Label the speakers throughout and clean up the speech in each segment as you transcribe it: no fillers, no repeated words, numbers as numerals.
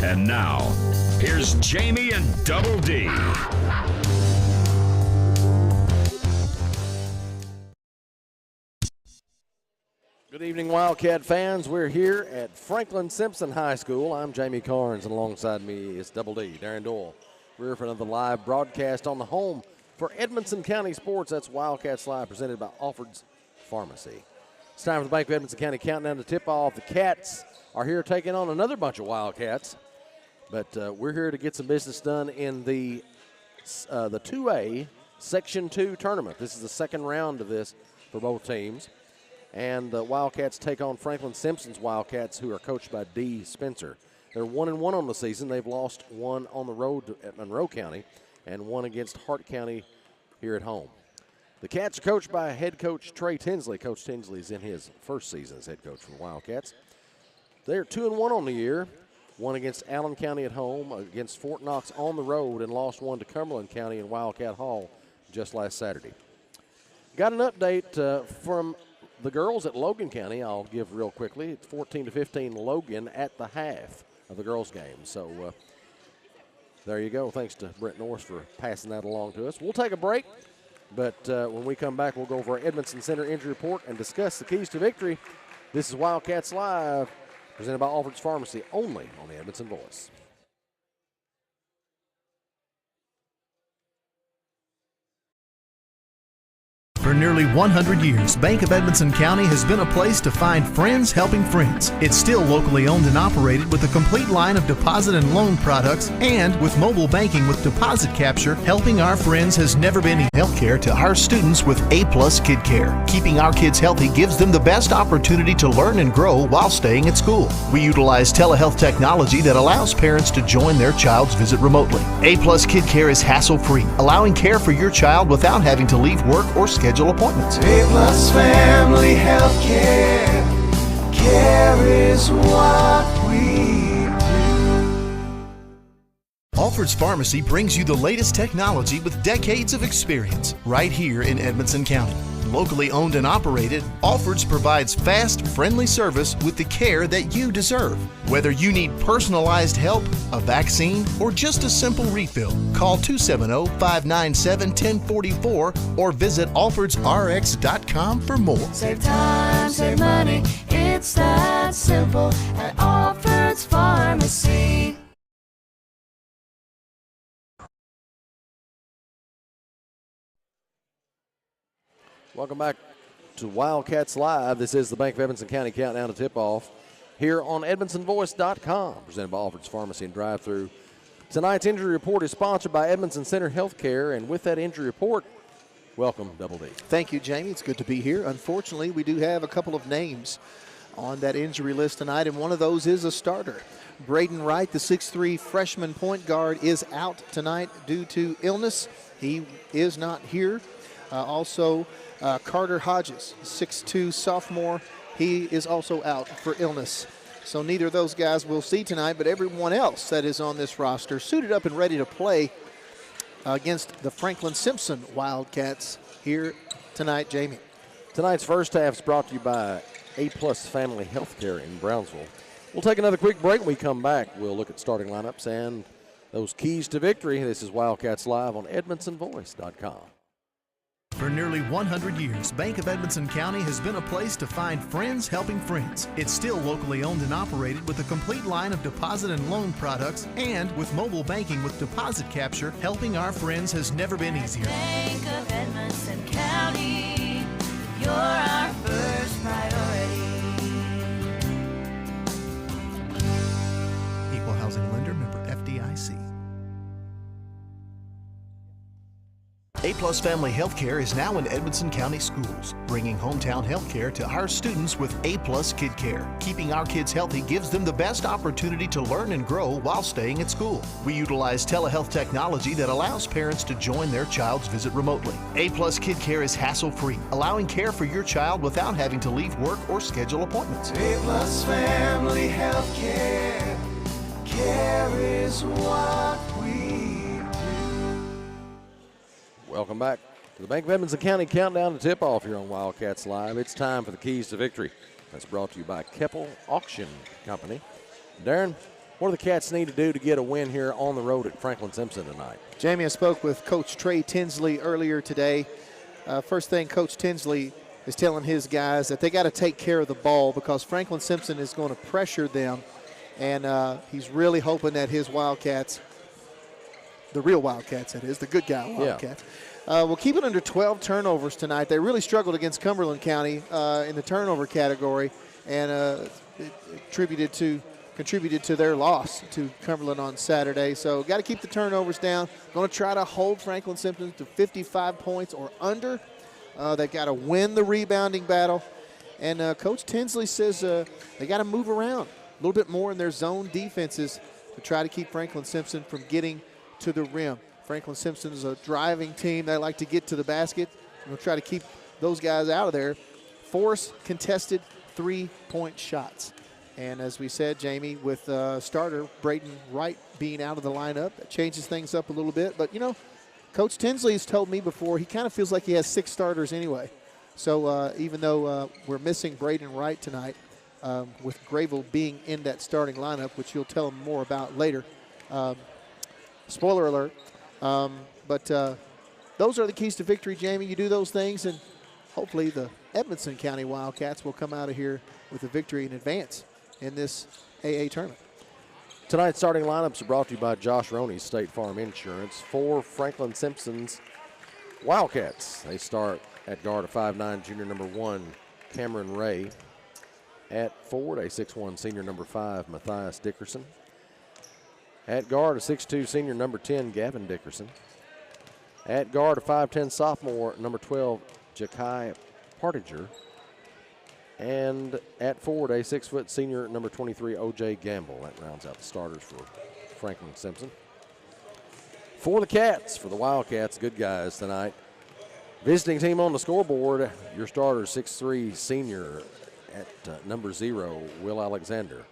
Speaker 1: And now, here's Jamie and Double D.
Speaker 2: Good evening, Wildcat fans. We're here at Franklin-Simpson High School. I'm Jamie Carnes, and alongside me is Double D, Darren Doyle. We're for another live broadcast on the home for Edmonson County Sports. That's Wildcats Live, presented by Alfred's Pharmacy. It's time for the Bank of Edmonson County countdown to tip off. The Cats are here taking on another bunch of Wildcats, but we're here to get some business done in the 2A Section 2 tournament. This is the second round of this for both teams. And the Wildcats take on Franklin-Simpson's Wildcats, who are coached by D. Spencer. They're 1-1 on the season. They've lost one on the road at Monroe County and one against Hart County here at home. The Cats are coached by head coach Trey Tinsley. Coach Tinsley's in his first season as head coach for the Wildcats. They're 2-1 on the year. One against Allen County at home, against Fort Knox on the road, and lost one to Cumberland County in Wildcat Hall just last Saturday. Got an update from the girls at Logan County. I'll give real quickly. It's 14-15 Logan at the half of the girls' game. So there you go. Thanks to Brent Norris for passing that along to us. We'll take a break, but when we come back, we'll go over our Edmonson Center injury report and discuss the keys to victory. This is Wildcats Live, presented by Alfred's Pharmacy, only on the Edmonson Voice.
Speaker 3: For nearly 100 years, Bank of Edmonson County has been a place to find friends helping friends. It's still locally owned and operated with a complete line of deposit and loan products, and with mobile banking with deposit capture, helping our friends has never been easy. Healthcare to our students with A+ Kid Care. Keeping our kids healthy gives them the best opportunity to learn and grow while staying at school. We utilize telehealth technology that allows parents to join their child's visit remotely. A+ Kid Care is hassle-free, allowing care for your child without having to leave work or schedule appointments.
Speaker 4: A+ Family Health Care. Care is what we do.
Speaker 3: Alfred's Pharmacy brings you the latest technology with decades of experience right here in Edmonson County. Locally owned and operated, Alfred's provides fast, friendly service with the care that you deserve. Whether you need personalized help, a vaccine, or just a simple refill, call 270-597-1044 or visit alfredsrx.com for more.
Speaker 4: Save time, save money, it's that simple at Alfred's Pharmacy.
Speaker 2: Welcome back to Wildcats Live. This is the Bank of Edmonson County countdown to tip-off here on EdmonsonVoice.com, presented by Alfred's Pharmacy and Drive-Thru. Tonight's injury report is sponsored by Edmonson Center Healthcare, and with that injury report, welcome, Double D.
Speaker 5: Thank you, Jamie. It's good to be here. Unfortunately, we do have a couple of names on that injury list tonight, and one of those is a starter. Braden Wright, the 6'3" freshman point guard, is out tonight due to illness. He is not here. Carter Hodges, 6'2" sophomore, he is also out for illness. So neither of those guys we'll see tonight, but everyone else that is on this roster suited up and ready to play against the Franklin-Simpson Wildcats here tonight, Jamie.
Speaker 2: Tonight's first half is brought to you by A+ Family Healthcare in Brownsville. We'll take another quick break. When we come back, we'll look at starting lineups and those keys to victory. This is Wildcats Live on EdmonsonVoice.com.
Speaker 3: For nearly 100 years, Bank of Edmonson County has been a place to find friends helping friends. It's still locally owned and operated with a complete line of deposit and loan products, and with mobile banking with deposit capture, helping our friends has never been easier.
Speaker 4: Bank of Edmonson County, you're our first priority.
Speaker 3: Equal housing lender, member FDIC. A+ Family Healthcare is now in Edmonson County Schools, bringing hometown healthcare to our students with A+ Kid Care. Keeping our kids healthy gives them the best opportunity to learn and grow while staying at school. We utilize telehealth technology that allows parents to join their child's visit remotely. A+ Kid Care is hassle-free, allowing care for your child without having to leave work or schedule appointments.
Speaker 4: A+ Family Health Care. Care is what we do.
Speaker 2: Welcome back to the Bank of Edmonson County countdown to tip-off here on Wildcats Live. It's time for the keys to victory. That's brought to you by Keppel Auction Company. Darren, What do the Cats need to do to get a win here on the road at Franklin-Simpson tonight?
Speaker 5: Jamie, I spoke with Coach Trey Tinsley earlier today. First thing, Coach Tinsley is telling his guys that they got to take care of the ball because Franklin-Simpson is going to pressure them, and he's really hoping that his Wildcats, the real Wildcats that is, the good guy Wildcats, will keep it under 12 turnovers tonight. They really struggled against Cumberland County in the turnover category, and it contributed to their loss to Cumberland on Saturday. So got to keep the turnovers down. Going to try to hold Franklin-Simpson to 55 points or under. They got to win the rebounding battle. And Coach Tinsley says they got to move around a little bit more in their zone defenses to try to keep Franklin-Simpson from getting to the rim. Franklin-Simpson is a driving team. They like to get to the basket. We'll try to keep those guys out of there. Force contested 3-point shots. And as we said, Jamie, with starter Braden Wright being out of the lineup, that changes things up a little bit. But, you know, Coach Tinsley has told me before he kind of feels like he has 6 starters anyway. So even though we're missing Braden Wright tonight, with Grayville being in that starting lineup, which you'll tell him more about later. Spoiler alert. But those are the keys to victory, Jamie. You do those things, and hopefully the Edmonson County Wildcats will come out of here with a victory in advance in this AA tournament.
Speaker 2: Tonight's starting lineups are brought to you by Josh Roney's State Farm Insurance. For Franklin-Simpson's Wildcats, they start at guard a 5'9" junior number 1, Cameron Ray. At forward, a 6'1" senior number 5, Matthias Dickerson. At guard, a 6'2" senior number 10, Gavin Dickerson. At guard, a 5'10" sophomore number 12, Jakai Partiger. And at forward, a 6' senior number 23, O.J. Gamble. That rounds out the starters for Franklin-Simpson. For the Cats, for the Wildcats, good guys tonight. Visiting team on the scoreboard, your starter, 6'3" senior at number 0, Will Alexander.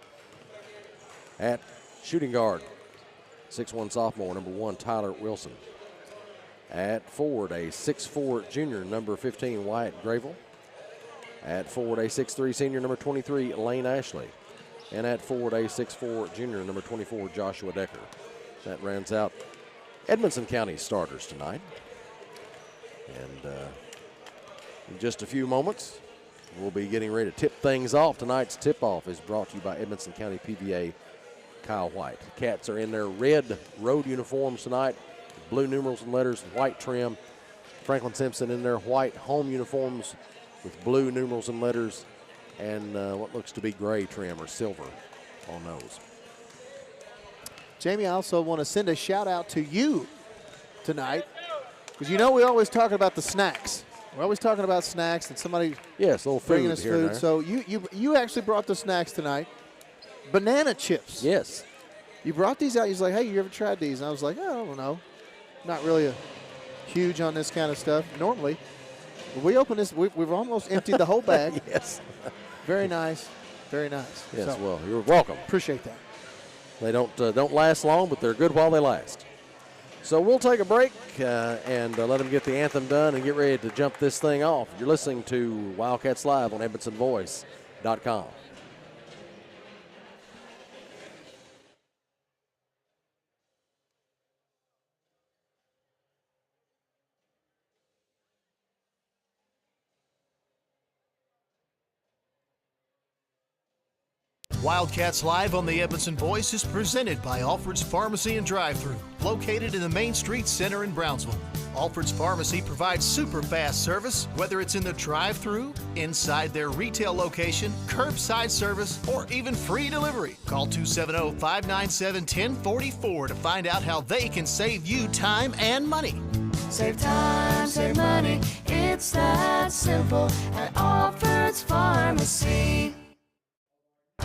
Speaker 2: At shooting guard, 6'1" sophomore, number 1, Tyler Wilson. At forward, a 6'4" junior, number 15, Wyatt Grayville. At forward, a 6'3" senior, number 23, Lane Ashley. And at forward, a 6'4" junior, number 24, Joshua Decker. That rounds out Edmonson County starters tonight. And in just a few moments, we'll be getting ready to tip things off. Tonight's tip-off is brought to you by Edmonson County PVA Kyle White. The Cats are in their red road uniforms tonight, blue numerals and letters, white trim. Franklin-Simpson in their white home uniforms with blue numerals and letters and what looks to be gray trim or silver on those.
Speaker 5: Jamie, I also want to send a shout-out to you tonight because, you know, we always talk about the snacks. We're always talking about snacks and somebody
Speaker 2: little
Speaker 5: bringing
Speaker 2: food
Speaker 5: us
Speaker 2: here
Speaker 5: food.
Speaker 2: and there.
Speaker 5: So you actually brought the snacks tonight. Banana chips.
Speaker 2: Yes.
Speaker 5: You brought these out. He's like, hey, you ever tried these? And I was like, oh, I don't know. Not really huge on this kind of stuff normally. But we opened this. We've almost emptied the whole bag.
Speaker 2: Yes.
Speaker 5: Very nice. Very nice.
Speaker 2: Yes,
Speaker 5: so,
Speaker 2: well, you're welcome.
Speaker 5: appreciate that.
Speaker 2: They don't last long, but they're good while they last. So we'll take a break and let them get the anthem done and get ready to jump this thing off. You're listening to Wildcats Live on EdmonsonVoice.com.
Speaker 3: Wildcats Live on the Edmonson Voice is presented by Alfred's Pharmacy and Drive-Thru, located in the Main Street Center in Brownsville. Alfred's Pharmacy provides super fast service, whether it's in the drive-thru, inside their retail location, curbside service, or even free delivery. Call 270-597-1044 to find out how they can save you time and money.
Speaker 4: Save time, save money, it's that simple at Alfred's Pharmacy.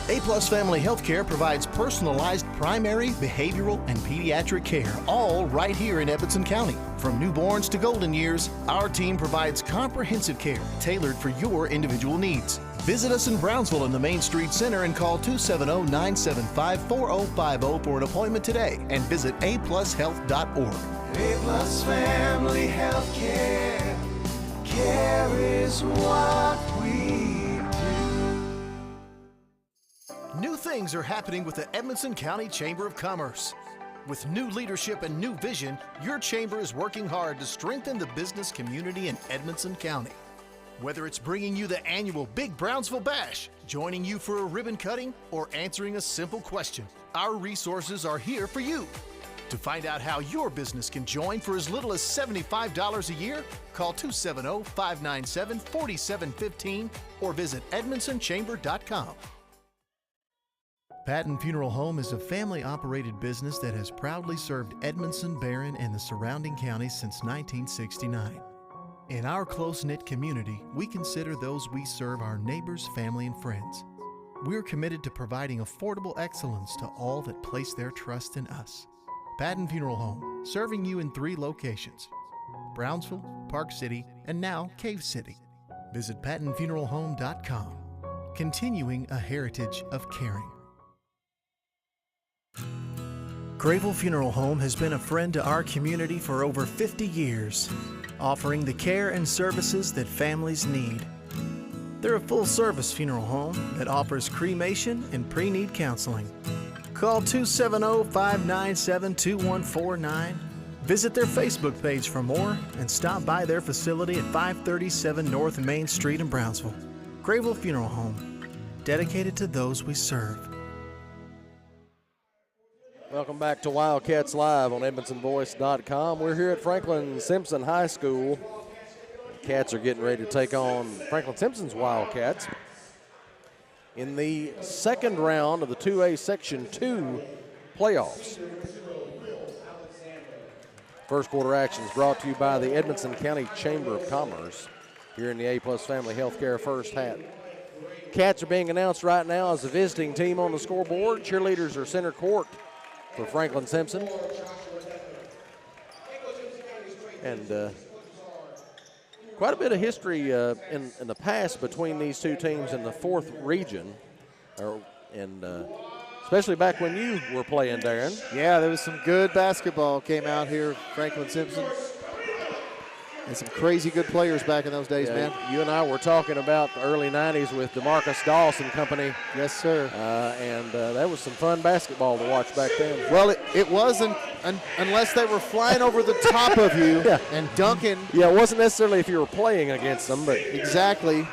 Speaker 3: A-Plus Family Healthcare provides personalized primary, behavioral, and pediatric care, all right here in Edmonson County. From newborns to golden years, our team provides comprehensive care tailored for your individual needs. Visit us in Brownsville in the Main Street Center and call 270-975-4050 for an appointment today and visit aplushealth.org.
Speaker 4: A-Plus Family Healthcare, care is what we do.
Speaker 3: New things are happening with the Edmonson County Chamber of Commerce. With new leadership and new vision, your chamber is working hard to strengthen the business community in Edmonson County. Whether it's bringing you the annual Big Brownsville Bash, joining you for a ribbon cutting, or answering a simple question, our resources are here for you. To find out how your business can join for as little as $75 a year, call 270-597-4715 or visit edmondsonchamber.com. Patton Funeral Home is a family-operated business that has proudly served Edmondson, Barron, and the surrounding counties since 1969. In our close-knit community, we consider those we serve our neighbors, family, and friends. We're committed to providing affordable excellence to all that place their trust in us. Patton Funeral Home, serving you in 3 locations: Brownsville, Park City, and now Cave City. Visit PattonFuneralHome.com, continuing a heritage of caring. Grayville Funeral Home has been a friend to our community for over 50 years, offering the care and services that families need. They're a full-service funeral home that offers cremation and pre-need counseling. Call 270-597-2149. Visit their Facebook page for more and stop by their facility at 537 North Main Street in Brownsville. Grayville Funeral Home, dedicated to those we serve.
Speaker 2: Welcome back to Wildcats Live on EdmondsonVoice.com. We're here at Franklin-Simpson High School. The Cats are getting ready to take on Franklin-Simpson's Wildcats in the second round of the 2A Section 2 playoffs. First quarter action is brought to you by the Edmonson County Chamber of Commerce here in the A-Plus Family Healthcare First Hat. Cats are being announced right now as the visiting team on the scoreboard. Cheerleaders are center court for Franklin-Simpson. And quite a bit of history in the past between these two teams in the 4th region, especially back when you were playing, Darren.
Speaker 5: Yeah, there was some good basketball came out here, Franklin-Simpson. And some crazy good players back in those days, man.
Speaker 2: You and I were talking about the early 90s with DeMarcus Dawson Company.
Speaker 5: Yes, sir.
Speaker 2: And that was some fun basketball to watch back then.
Speaker 5: Well, it wasn't unless they were flying over the top of you and dunking.
Speaker 2: Yeah, it wasn't necessarily if you were playing against them, but.
Speaker 5: Exactly.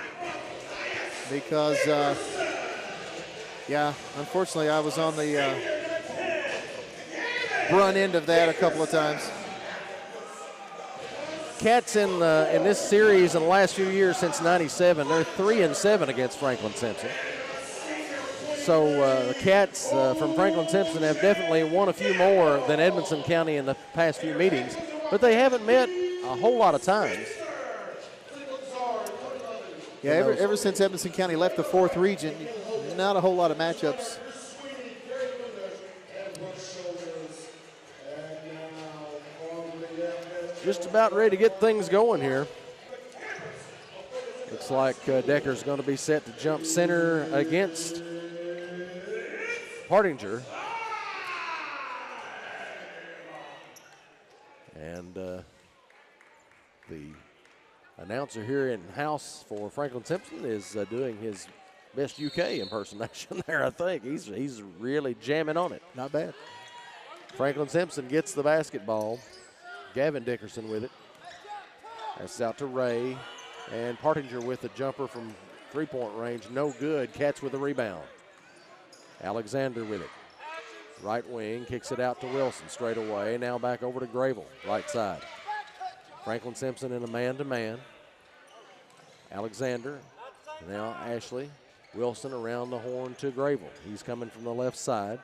Speaker 5: Because, unfortunately I was on the front end of that a couple of times.
Speaker 2: Cats in this series in the last few years since '97, they're 3-7 against Franklin-Simpson. So the Cats from Franklin-Simpson have definitely won a few more than Edmonson County in the past few meetings, but they haven't met a whole lot of times.
Speaker 5: Yeah, ever since Edmonson County left the 4th region, not a whole lot of matchups.
Speaker 2: Just about ready to get things going here. Looks like Decker's going to be set to jump center against Partinger. And the announcer here in-house for Franklin-Simpson is doing his best UK impersonation there, I think. He's really jamming on it.
Speaker 5: Not bad.
Speaker 2: Franklin-Simpson gets the basketball. Gavin Dickerson with it. That's out to Ray. And Partinger with the jumper from three-point range. No good. Cats with the rebound. Alexander with it. Right wing. Kicks it out to Wilson straight away. Now back over to Grayville. Right side. Franklin-Simpson in a man-to-man. Alexander. Now Ashley. Wilson around the horn to Grayville. He's coming from the left side.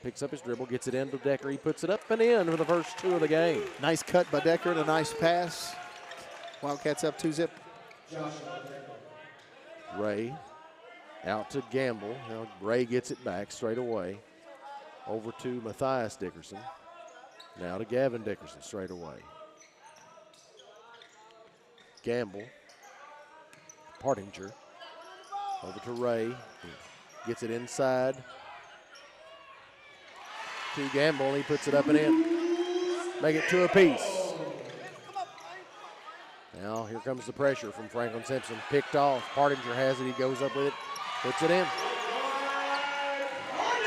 Speaker 2: Picks up his dribble, gets it into Decker. He puts it up and in for the first 2 of the game.
Speaker 5: Nice cut by Decker and a nice pass. Wildcats up 2-zip.
Speaker 2: Ray out to Gamble. Now Ray gets it back straight away. Over to Matthias Dickerson. Now to Gavin Dickerson straight away. Gamble. Partinger. Over to Ray. Gets it inside. To Gamble, he puts it up and in. Make it 2 apiece. Now here comes the pressure from Franklin-Simpson. Picked off. Partinger has it. He goes up with it. Puts it in.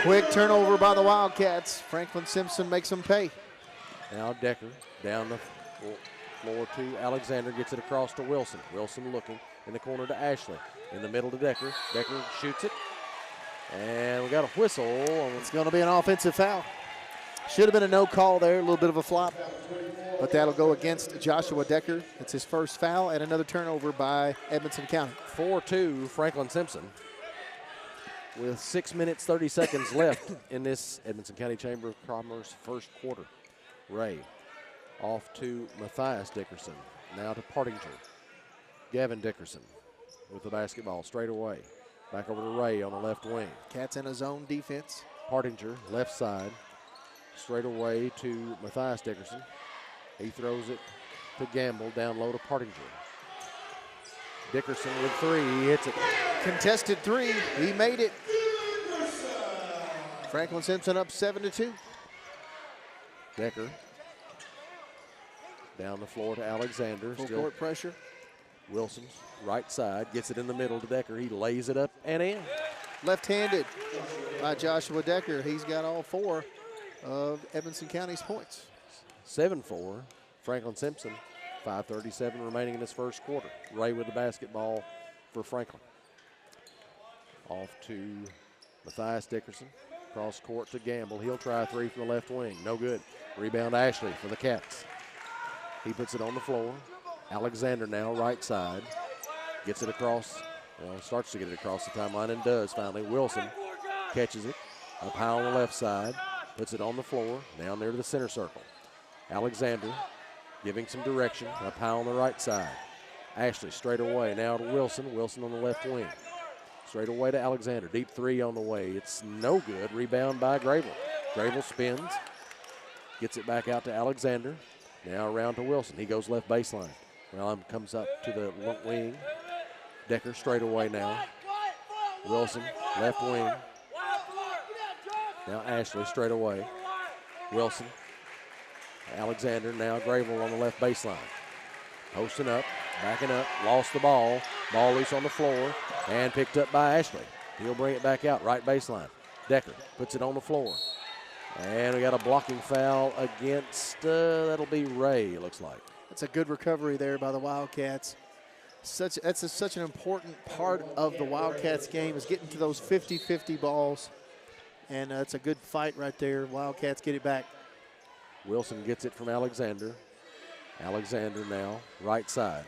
Speaker 5: Quick turnover by the Wildcats. Franklin-Simpson makes them pay.
Speaker 2: Now Decker down the floor to Alexander, gets it across to Wilson. Wilson looking in the corner to Ashley. In the middle to Decker. Decker shoots it. And we got a whistle.
Speaker 5: It's going to be an offensive foul. Should have been a no call there, a little bit of a flop. But that'll go against Joshua Decker. It's his first foul and another turnover by Edmonson County.
Speaker 2: 4-2 Franklin-Simpson. With 6 minutes, 30 seconds left in this Edmonson County Chamber of Commerce first quarter. Ray off to Matthias Dickerson. Now to Partinger. Gavin Dickerson with the basketball straight away. Back over to Ray on the left wing.
Speaker 5: Cats in a zone defense.
Speaker 2: Partinger, left side. Straight away to Matthias Dickerson. He throws it to Gamble, down low to Partinger. Dickerson with three, he hits it.
Speaker 5: Contested three, he made it. Franklin-Simpson up 7-2.
Speaker 2: Decker down the floor to Alexander.
Speaker 5: Full court pressure.
Speaker 2: Wilson's right side, gets it in the middle to Decker. He lays it up and in.
Speaker 5: Left-handed by Joshua Decker. He's got all four of Edmonson County's points.
Speaker 2: 7-4, Franklin-Simpson. 5:37 remaining in this first quarter. Ray with the basketball for Franklin. Off to Matthias Dickerson. Cross court to Gamble. He'll try a three from the left wing. No good. Rebound Ashley for the Cats. He puts it on the floor. Alexander now right side. Gets it across. Well, starts to get it across the timeline and does finally. Wilson catches it. Up high on the left side. Puts it on the floor. Now near to the center circle. Alexander giving some direction. Up high on the right side. Ashley straight away. Now to Wilson. Wilson on the left wing. Straight away to Alexander. Deep three on the way. It's no good. Rebound by Grable. Grable spins. Gets it back out to Alexander. Now around to Wilson. He goes left baseline. Well, comes up to the wing. Decker straight away now. Wilson, left wing. Now Ashley straight away. Wilson. Alexander, now Grable on the left baseline. Posting up, backing up, lost the ball. Ball loose on the floor and picked up by Ashley. He'll bring it back out, right baseline. Decker puts it on the floor. And we got a blocking foul against, that'll be Ray, it looks like.
Speaker 5: That's a good recovery there by the Wildcats. That's such an important part of the Wildcats game is getting to those 50-50 balls. And it's a good fight right there. Wildcats get it back.
Speaker 2: Wilson gets it from Alexander. Alexander now, right side.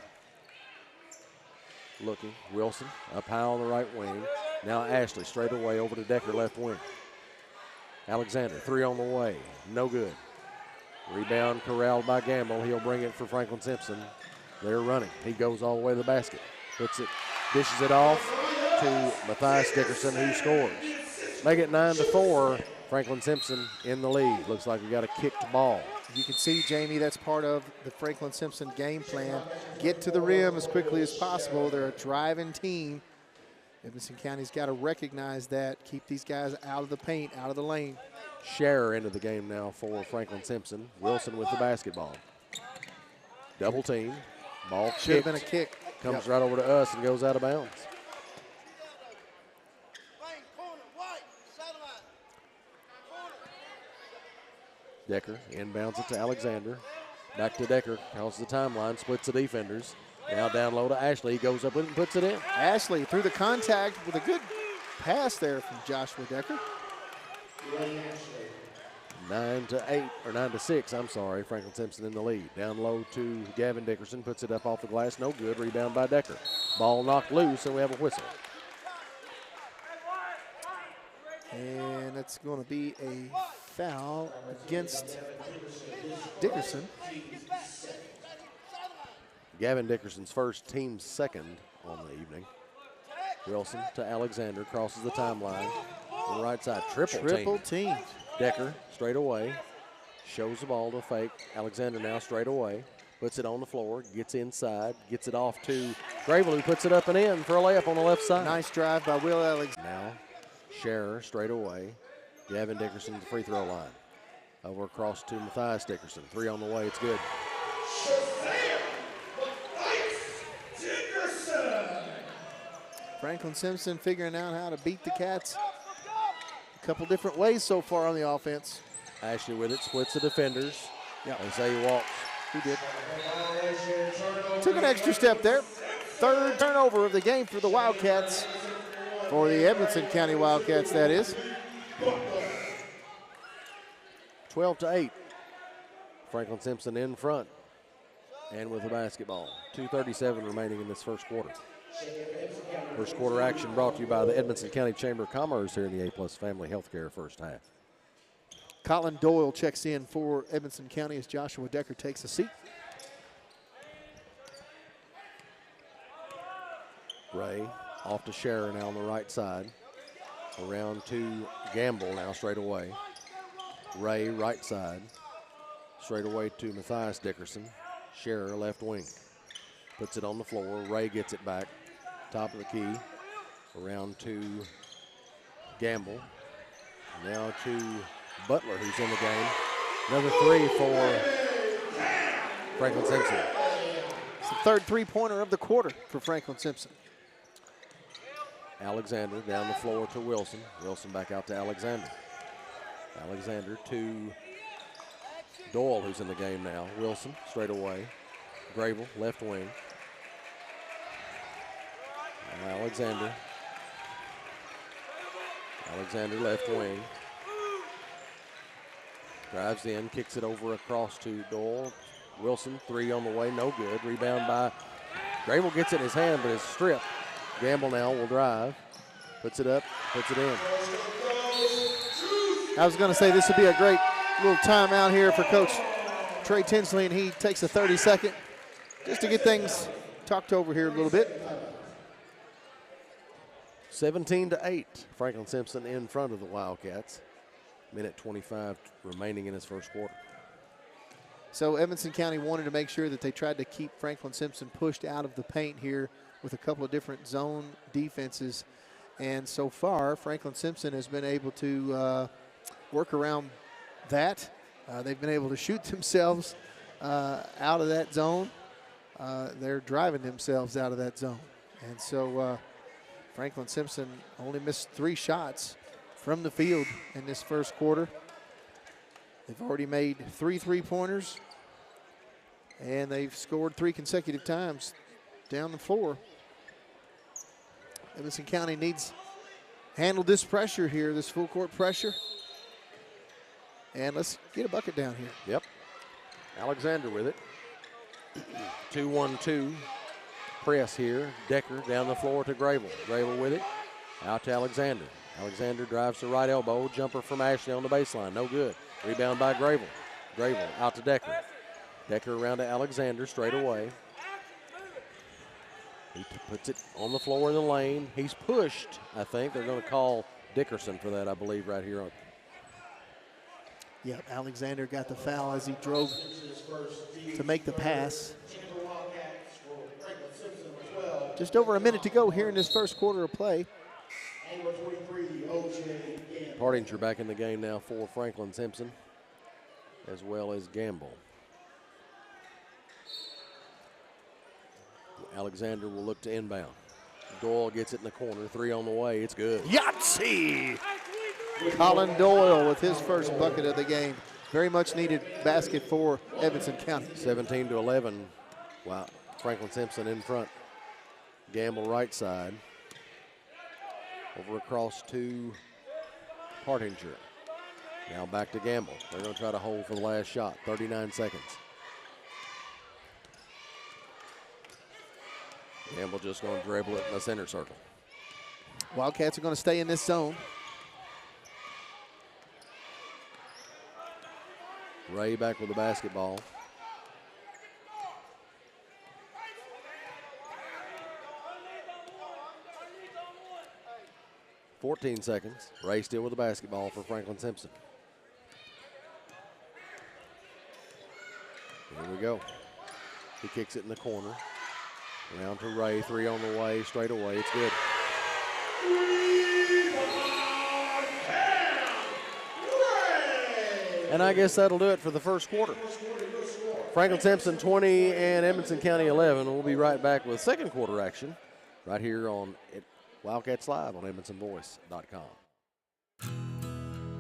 Speaker 2: Looking, Wilson up high on the right wing. Now Ashley straight away over to Decker, left wing. Alexander, three on the way, no good. Rebound corralled by Gamble. He'll bring it for Franklin-Simpson. They're running. He goes all the way to the basket. Puts it, dishes it off to Matthias Dickerson, who scores. Make it 9-4. Franklin-Simpson in the lead. Looks like we got a kicked ball.
Speaker 5: You can see, Jamie, that's part of the Franklin-Simpson game plan. Get to the rim as quickly as possible. They're a driving team. Edmonson County's got to recognize that. Keep these guys out of the paint, out of the lane.
Speaker 2: Scherer into the game now for Franklin-Simpson. Wilson with the basketball. Double team. Ball
Speaker 5: should have been a
Speaker 2: kicked.
Speaker 5: kick.
Speaker 2: Comes right over to us and goes out of bounds. Decker inbounds it to Alexander. Back to Decker. Crosses the timeline. Splits the defenders. Now down low to Ashley. He goes up with it and puts it in.
Speaker 5: Ashley through the contact with a good pass there from Joshua Decker.
Speaker 2: 9-6, I'm sorry. Franklin-Simpson in the lead. Down low to Gavin Dickerson. Puts it up off the glass. No good. Rebound by Decker. Ball knocked loose, and we have a whistle.
Speaker 5: And that's going to be a foul against Dickerson.
Speaker 2: Gavin Dickerson's first, team second on the evening. Wilson to Alexander, crosses the timeline. On the right side, triple team. Decker straight away, shows the ball to fake. Alexander now straight away, puts it on the floor, gets inside, gets it off to Grable, who puts it up and in for a layup on the left side.
Speaker 5: Nice drive by Will Alexander.
Speaker 2: Now, Scherer straight away. Gavin Dickerson to the free throw line. Over across to Matthias Dickerson. Three on the way, it's good.
Speaker 5: Franklin-Simpson figuring out how to beat the Cats A couple different ways so far on the offense.
Speaker 2: Ashley with it, splits the defenders.
Speaker 5: Yeah.
Speaker 2: They say he walks.
Speaker 5: He did. Took an extra step there. Third turnover of the game for the Wildcats. For the Edmonson County Wildcats, that is.
Speaker 2: 12-8. Franklin-Simpson in front and with the basketball. 2:37 remaining in this first quarter. First quarter action brought to you by the Edmonson County Chamber of Commerce here in the A+ Family Healthcare first half.
Speaker 5: Colin Doyle checks in for Edmonson County as Joshua Decker takes a seat.
Speaker 2: Ray off to Scherer now on the right side. Around to Gamble now straight away. Ray right side. Straight away to Matthias Dickerson. Scherer left wing. Puts it on the floor. Ray gets it back. Top of the key. Around to Gamble. Now to Butler, who's in the game. Another three for Franklin-Simpson.
Speaker 5: It's the third three-pointer of the quarter for Franklin-Simpson.
Speaker 2: Alexander down the floor to Wilson. Wilson back out to Alexander. Alexander to Doyle, who's in the game now. Wilson straight away. Gravel left wing. Alexander. Alexander left wing. Drives in, kicks it over across to Doyle. Wilson, three on the way, no good. Rebound by Gravel, gets it in his hand, but it's stripped. Gamble now will drive. Puts it up, puts it in.
Speaker 5: I was going to say this would be a great little timeout here for Coach Trey Tinsley, and he takes a 30-second just to get things talked over here a little bit.
Speaker 2: 17-8, Franklin-Simpson in front of the Wildcats. Minute 25 remaining in his first quarter.
Speaker 5: So Edmonson County wanted to make sure that they tried to keep Franklin-Simpson pushed out of the paint here with a couple of different zone defenses. And so far, Franklin-Simpson has been able to work around that. They've been able to shoot themselves out of that zone. They're driving themselves out of that zone. And so Franklin-Simpson only missed 3 shots from the field in this first quarter. They've already made 3 three-pointers, and they've scored 3 consecutive times down the floor. Edmonson County needs to handle this pressure here, this full court pressure. And let's get a bucket down here.
Speaker 2: Yep. Alexander with it. 2-1-2 press here. Decker down the floor to Gravel. Gravel with it. Out to Alexander. Alexander drives to right elbow. Jumper from Ashley on the baseline. No good. Rebound by Gravel. Gravel out to Decker. Decker around to Alexander straight away. He puts it on the floor in the lane. He's pushed, I think. They're going to call Dickerson for that, I believe, right here.
Speaker 5: Yep, Alexander got the foul as he drove to make the pass. Just over a minute to go here in this first quarter of play.
Speaker 2: Partinger back in the game now for Franklin-Simpson, as well as Gamble. Alexander will look to inbound. Doyle gets it in the corner. 3 on the way. It's good.
Speaker 5: Yahtzee! Colin Doyle with his first bucket of the game. Very much needed basket for Edmonson County.
Speaker 2: 17-11. Wow. Franklin-Simpson in front. Gamble right side. Over across to Partinger. Now back to Gamble. They're going to try to hold for the last shot. 39 seconds. Gamble just going to dribble it in the center circle.
Speaker 5: Wildcats are going to stay in this zone.
Speaker 2: Ray back with the basketball. .14 seconds. Ray still with the basketball for Franklin-Simpson. Here we go. He kicks it in the corner. Around to Ray, 3 on the way, straight away. It's good. And I guess that'll do it for the first quarter. Franklin-Simpson 20 and Edmonson County 11. We'll be right back with second quarter action right here on Wildcats Live on EdmonsonVoice.com.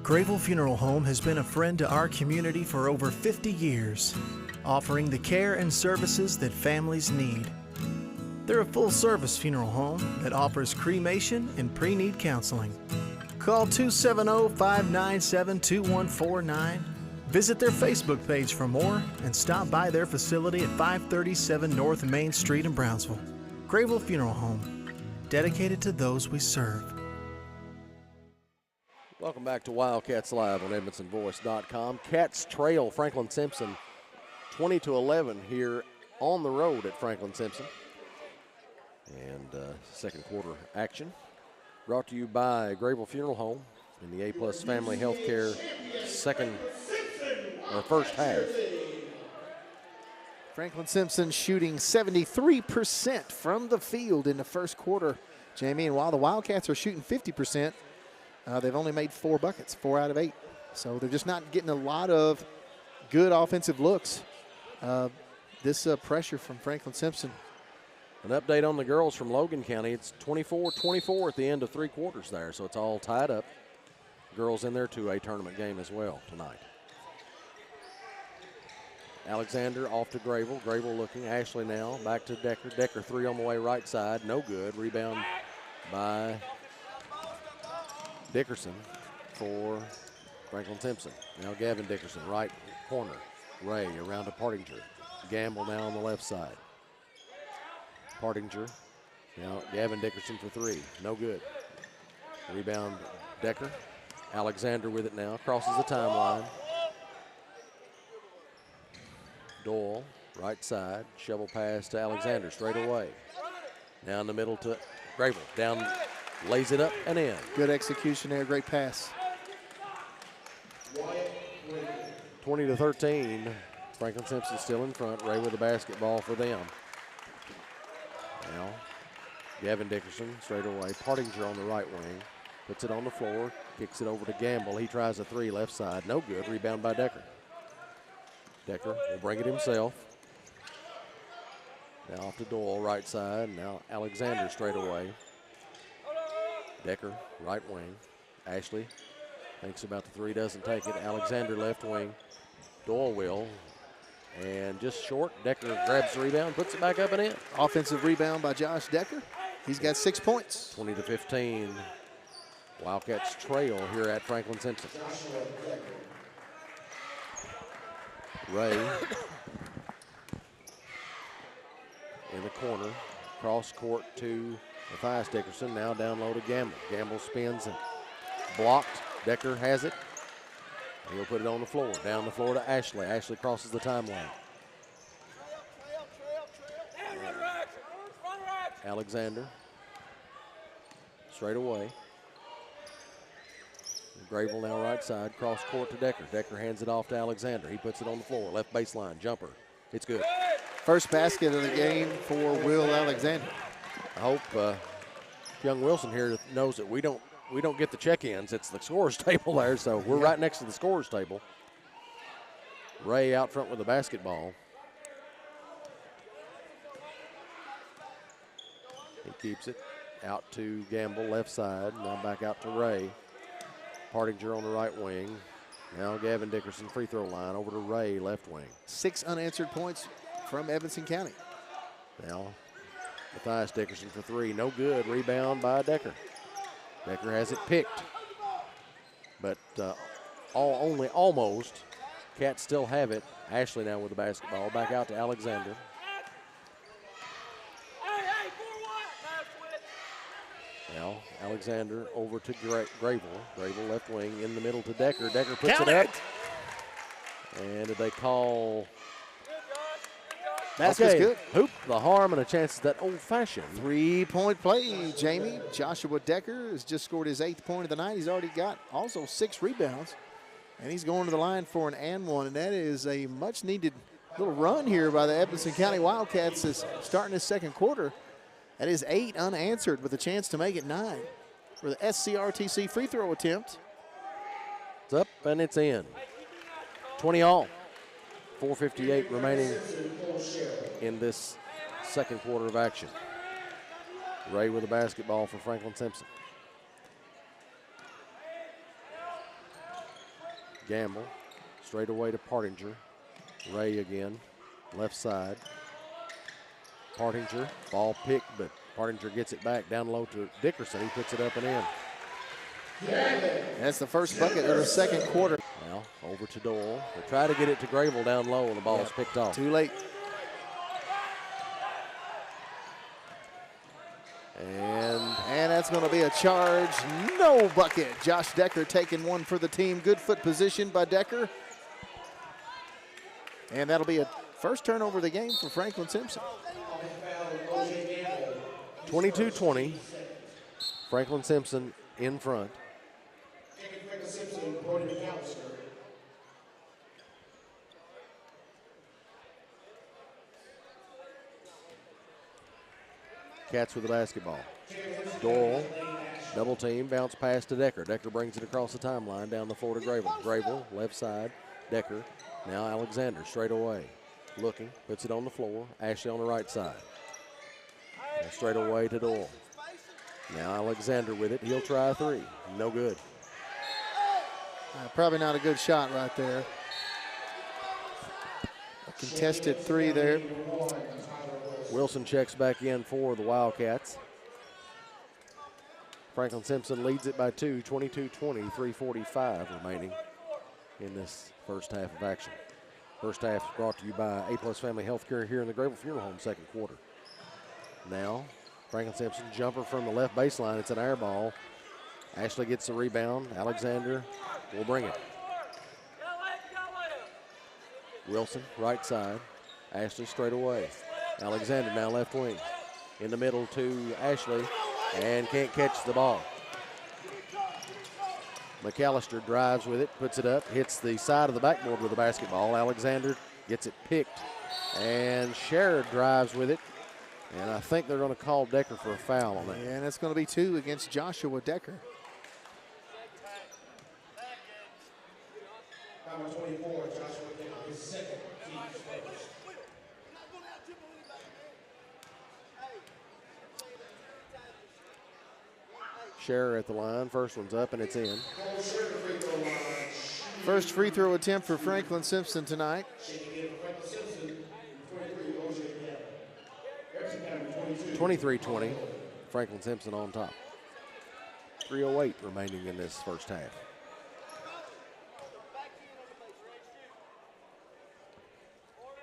Speaker 3: Grayville Funeral Home has been a friend to our community for over 50 years, offering the care and services that families need. They're a full-service funeral home that offers cremation and pre-need counseling. Call 270-597-2149. Visit their Facebook page for more and stop by their facility at 537 North Main Street in Brownsville. Grayville Funeral Home, dedicated to those we serve.
Speaker 2: Welcome back to Wildcats Live on EdmonsonVoice.com. Cats trail Franklin-Simpson 20-11 here on the road at Franklin-Simpson. And second quarter action brought to you by Grayville Funeral Home in the A-Plus Family Healthcare first half.
Speaker 5: Franklin-Simpson shooting 73% from the field in the first quarter, Jamie. And while the Wildcats are shooting 50%, they've only made 4 buckets, 4 out of 8. So they're just not getting a lot of good offensive looks. This pressure from Franklin-Simpson.
Speaker 2: An update on the girls from Logan County. It's 24-24 at the end of 3 quarters there, so it's all tied up. Girls in their 2A tournament game as well tonight. Alexander off to Grayville. Grayville looking. Ashley now back to Decker. Decker 3 on the way right side. No good. Rebound by Dickerson for Franklin-Simpson. Now Gavin Dickerson, right corner. Ray around to Partinger. Gamble now on the left side. Partinger. Now Gavin Dickerson for 3. No good. Rebound Decker. Alexander with it now. Crosses the timeline. Doyle, right side. Shovel pass to Alexander straight away. Now in the middle to Grayville. Down, lays it up and in.
Speaker 5: Good execution there. Great pass.
Speaker 2: 20-13. Franklin-Simpson still in front. Ray with the basketball for them. Now, Gavin Dickerson straight away. Partinger on the right wing. Puts it on the floor. Kicks it over to Gamble. He tries a 3 left side. No good. Rebound by Decker. Decker will bring it himself. Now off to Doyle, right side. Now Alexander straight away. Decker, right wing. Ashley thinks about the 3, doesn't take it. Alexander left wing. Doyle will. And just short. Decker grabs the rebound, puts it back up and in.
Speaker 5: Offensive rebound by Josh Decker. He's got 6 points.
Speaker 2: 20-15. Wildcats trail here at Franklin-Simpson. Ray in the corner. Cross court to Matthias Dickerson. Now down low to Gamble. Gamble spins and blocked. Decker has it. He'll put it on the floor. Down the floor to Ashley. Ashley crosses the timeline. Alexander. Straight away. Grayville now right side. Cross court to Decker. Decker hands it off to Alexander. He puts it on the floor. Left baseline. Jumper. It's good.
Speaker 5: First basket of the game for Will Alexander.
Speaker 2: I hope young Wilson here knows that we don't get the check-ins. It's the scorers table there, so we're right next to the scorers table. Ray out front with the basketball. He keeps it out to Gamble, left side. Now back out to Ray. Partinger on the right wing. Now Gavin Dickerson, free throw line, over to Ray, left wing.
Speaker 5: 6 unanswered points from Evanston County.
Speaker 2: Now Matthias Dickerson for 3, no good. Rebound by Decker. Decker has it picked, but only almost. Cats still have it. Ashley now with the basketball. Back out to Alexander. Now Alexander over to Grayville. Grayville left wing in the middle to Decker. Decker puts it up. And did they call?
Speaker 5: Basket's good.
Speaker 2: Hoop, the harm, and a chance at that old-fashioned.
Speaker 5: 3-point play, Jamie. Joshua Decker has just scored his 8th point of the night. He's already got also 6 rebounds. And he's going to the line for an and one, and that is a much-needed little run here by the Evanston County Wildcats is starting this second quarter. That is 8 unanswered with a chance to make it 9 for the SCRTC free throw attempt.
Speaker 2: It's up and it's in. 20 all. 4:58 remaining in this second quarter of action. Ray with the basketball for Franklin-Simpson. Gamble, straight away to Partinger. Ray again, left side. Partinger, ball picked, but Partinger gets it back down low to Dickerson. He puts it up and in.
Speaker 5: That's the first bucket of the second quarter.
Speaker 2: Now over to Doyle. They try to get it to Grable down low, and the ball is picked off.
Speaker 5: Too late. And that's going to be a charge. No bucket. Josh Decker taking one for the team. Good foot position by Decker. And that'll be a first turnover of the game for Franklin-Simpson.
Speaker 2: 22-20. Franklin-Simpson in front. Cats with the basketball. Doyle, double team, bounce pass to Decker. Decker brings it across the timeline, down the floor to Grable. Grable, left side, Decker. Now Alexander, straight away. Looking, puts it on the floor. Ashley on the right side. And straight away to Doyle. Now Alexander with it. He'll try a three. No good.
Speaker 5: Probably not a good shot right there. A contested three there.
Speaker 2: Wilson checks back in for the Wildcats. Franklin-Simpson leads it by 2, 22-20, 3:45 remaining in this first half of action. First half is brought to you by A-Plus Family Healthcare here in the Grable Funeral Home, second quarter. Now, Franklin-Simpson jumper from the left baseline. It's an air ball. Ashley gets the rebound. Alexander will bring it. Wilson, right side. Ashley straight away. Alexander now left wing. In the middle to Ashley, and can't catch the ball. McAllister drives with it, puts it up, hits the side of the backboard with the basketball. Alexander gets it picked, and Scherer drives with it. And I think they're going to call Decker for a foul on that.
Speaker 5: And it's going to be 2 against Joshua Decker.
Speaker 6: Number 24, Joshua Decker, his second team first.
Speaker 2: Scherer at the line. First one's up, and it's in.
Speaker 5: First free throw attempt for Franklin-Simpson tonight.
Speaker 2: 23-20. Franklin-Simpson on top. 3:08 remaining in this first half.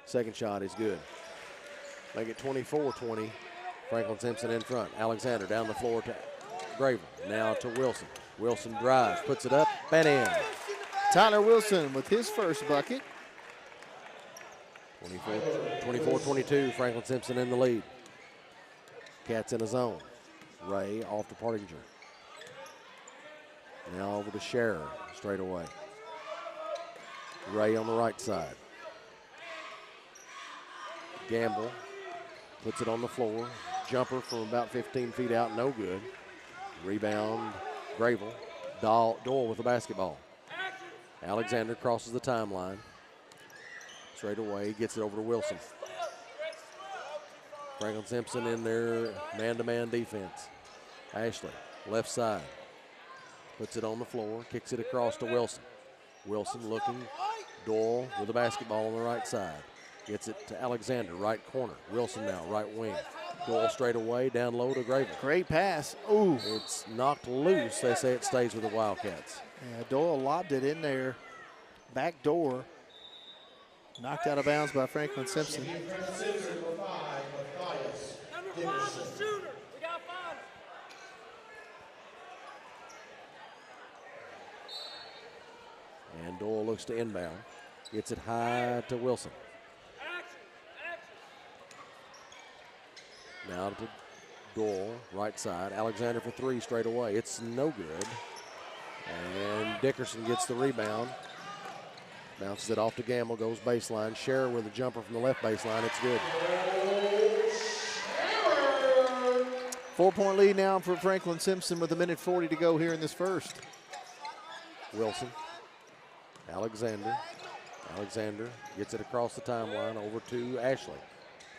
Speaker 2: Second shot is good. Make it 24-20. Franklin-Simpson in front. Alexander down the floor to Grable. Now to Wilson. Wilson drives, puts it up, and in.
Speaker 5: Tyler Wilson with his first bucket.
Speaker 2: 24-22. Franklin-Simpson in the lead. Cats in a zone. Ray off to Partinger. Now over to Scherer, straight away. Ray on the right side. Gamble puts it on the floor. Jumper from about 15 feet out, no good. Rebound, Grable. Doyle with the basketball. Alexander crosses the timeline. Straight away, gets it over to Wilson. Franklin-Simpson in their man-to-man defense. Ashley, left side. Puts it on the floor, kicks it across to Wilson. Wilson looking. Doyle with the basketball on the right side. Gets it to Alexander, right corner. Wilson now, right wing. Doyle straight away, down low to Grable.
Speaker 5: Great pass. Ooh.
Speaker 2: It's knocked loose. They say it stays with the Wildcats.
Speaker 5: Yeah, Doyle lobbed it in there. Back door. Knocked out of bounds by Franklin-Simpson.
Speaker 2: And Doyle looks to inbound. Gets it high to Wilson. Now to Doyle, right side. Alexander for three straight away. It's no good. And Dickerson gets the rebound. Bounces it off to Gamble, goes baseline. Scherer with a jumper from the left baseline. It's good.
Speaker 5: 4-point lead now for Franklin-Simpson with 1:40 to go here in this first.
Speaker 2: Wilson. Alexander. Alexander gets it across the timeline over to Ashley.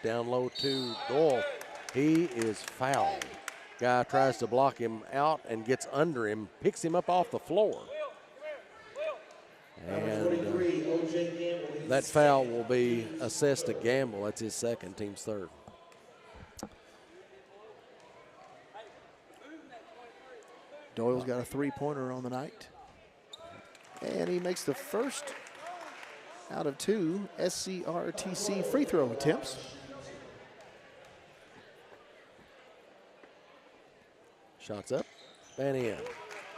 Speaker 2: Down low to Doyle. He is fouled. Guy tries to block him out and gets under him, picks him up off the floor. And that foul will be assessed to Gamble. That's his second, team's third.
Speaker 5: Doyle's got a three-pointer on the night. And he makes the first out of two SCRTC free throw attempts.
Speaker 2: Shots up and in.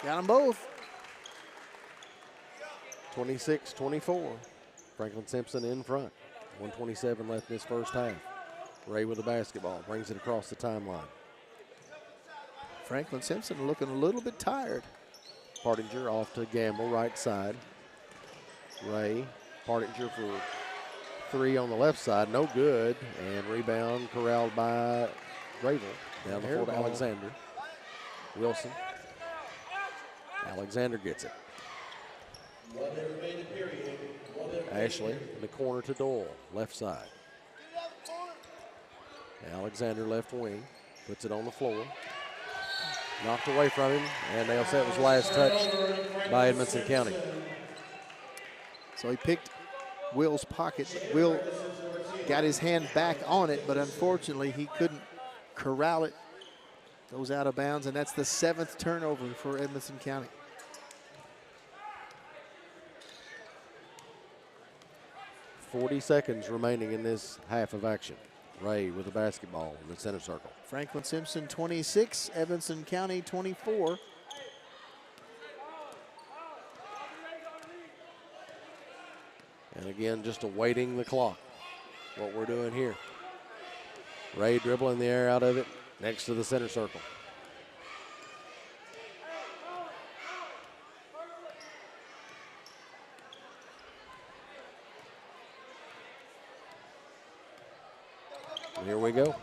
Speaker 5: Got them both.
Speaker 2: 26-24. Franklin-Simpson in front. 1:27 left in this first half. Ray with the basketball, brings it across the timeline.
Speaker 5: Franklin-Simpson looking a little bit tired.
Speaker 2: Partinger off to Gamble, right side. Ray, Partinger for three on the left side, no good. And rebound corralled by Gravel. Down the floor to Alexander. Wilson. Alexander gets it. Ashley in the corner to Doyle, left side. Alexander left wing, puts it on the floor. Knocked away from him, and they'll say it was last touched by Edmonson County.
Speaker 5: So he picked Will's pocket. Will got his hand back on it, but unfortunately he couldn't corral it. Goes out of bounds, and that's the 7th turnover for Edmonson County.
Speaker 2: .40 seconds remaining in this half of action. Ray with the basketball in the center circle.
Speaker 5: Franklin-Simpson 26, Edmonson County 24.
Speaker 2: And again, just awaiting the clock. What we're doing here. Ray dribbling the air out of it next to the center circle. Here we go.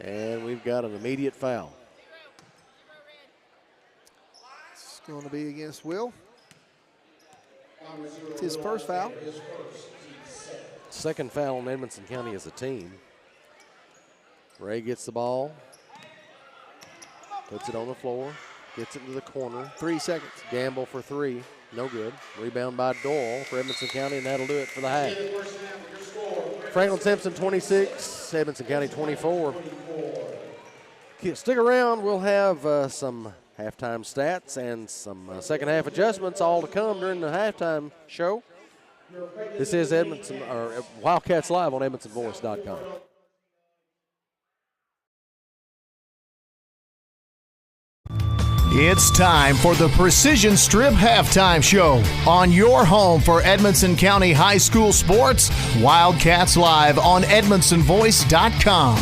Speaker 2: And we've got an immediate foul.
Speaker 5: It's going to be against Will. It's his first foul.
Speaker 2: Second foul on Edmonson County as a team. Ray gets the ball. Puts it on the floor. Gets it into the corner.
Speaker 5: 3 seconds.
Speaker 2: Gamble for three. No good. Rebound by Doyle for Edmonson County, and that'll do it for the half. Franklin-Simpson 26, Edmonson County 24. Stick around. We'll have some halftime stats and some second half adjustments all to come during the halftime show. This is Wildcats Live on EdmonsonVoice.com.
Speaker 3: It's time for the Precision Strip Halftime Show on your home for Edmonson County High School sports, Wildcats Live on EdmonsonVoice.com.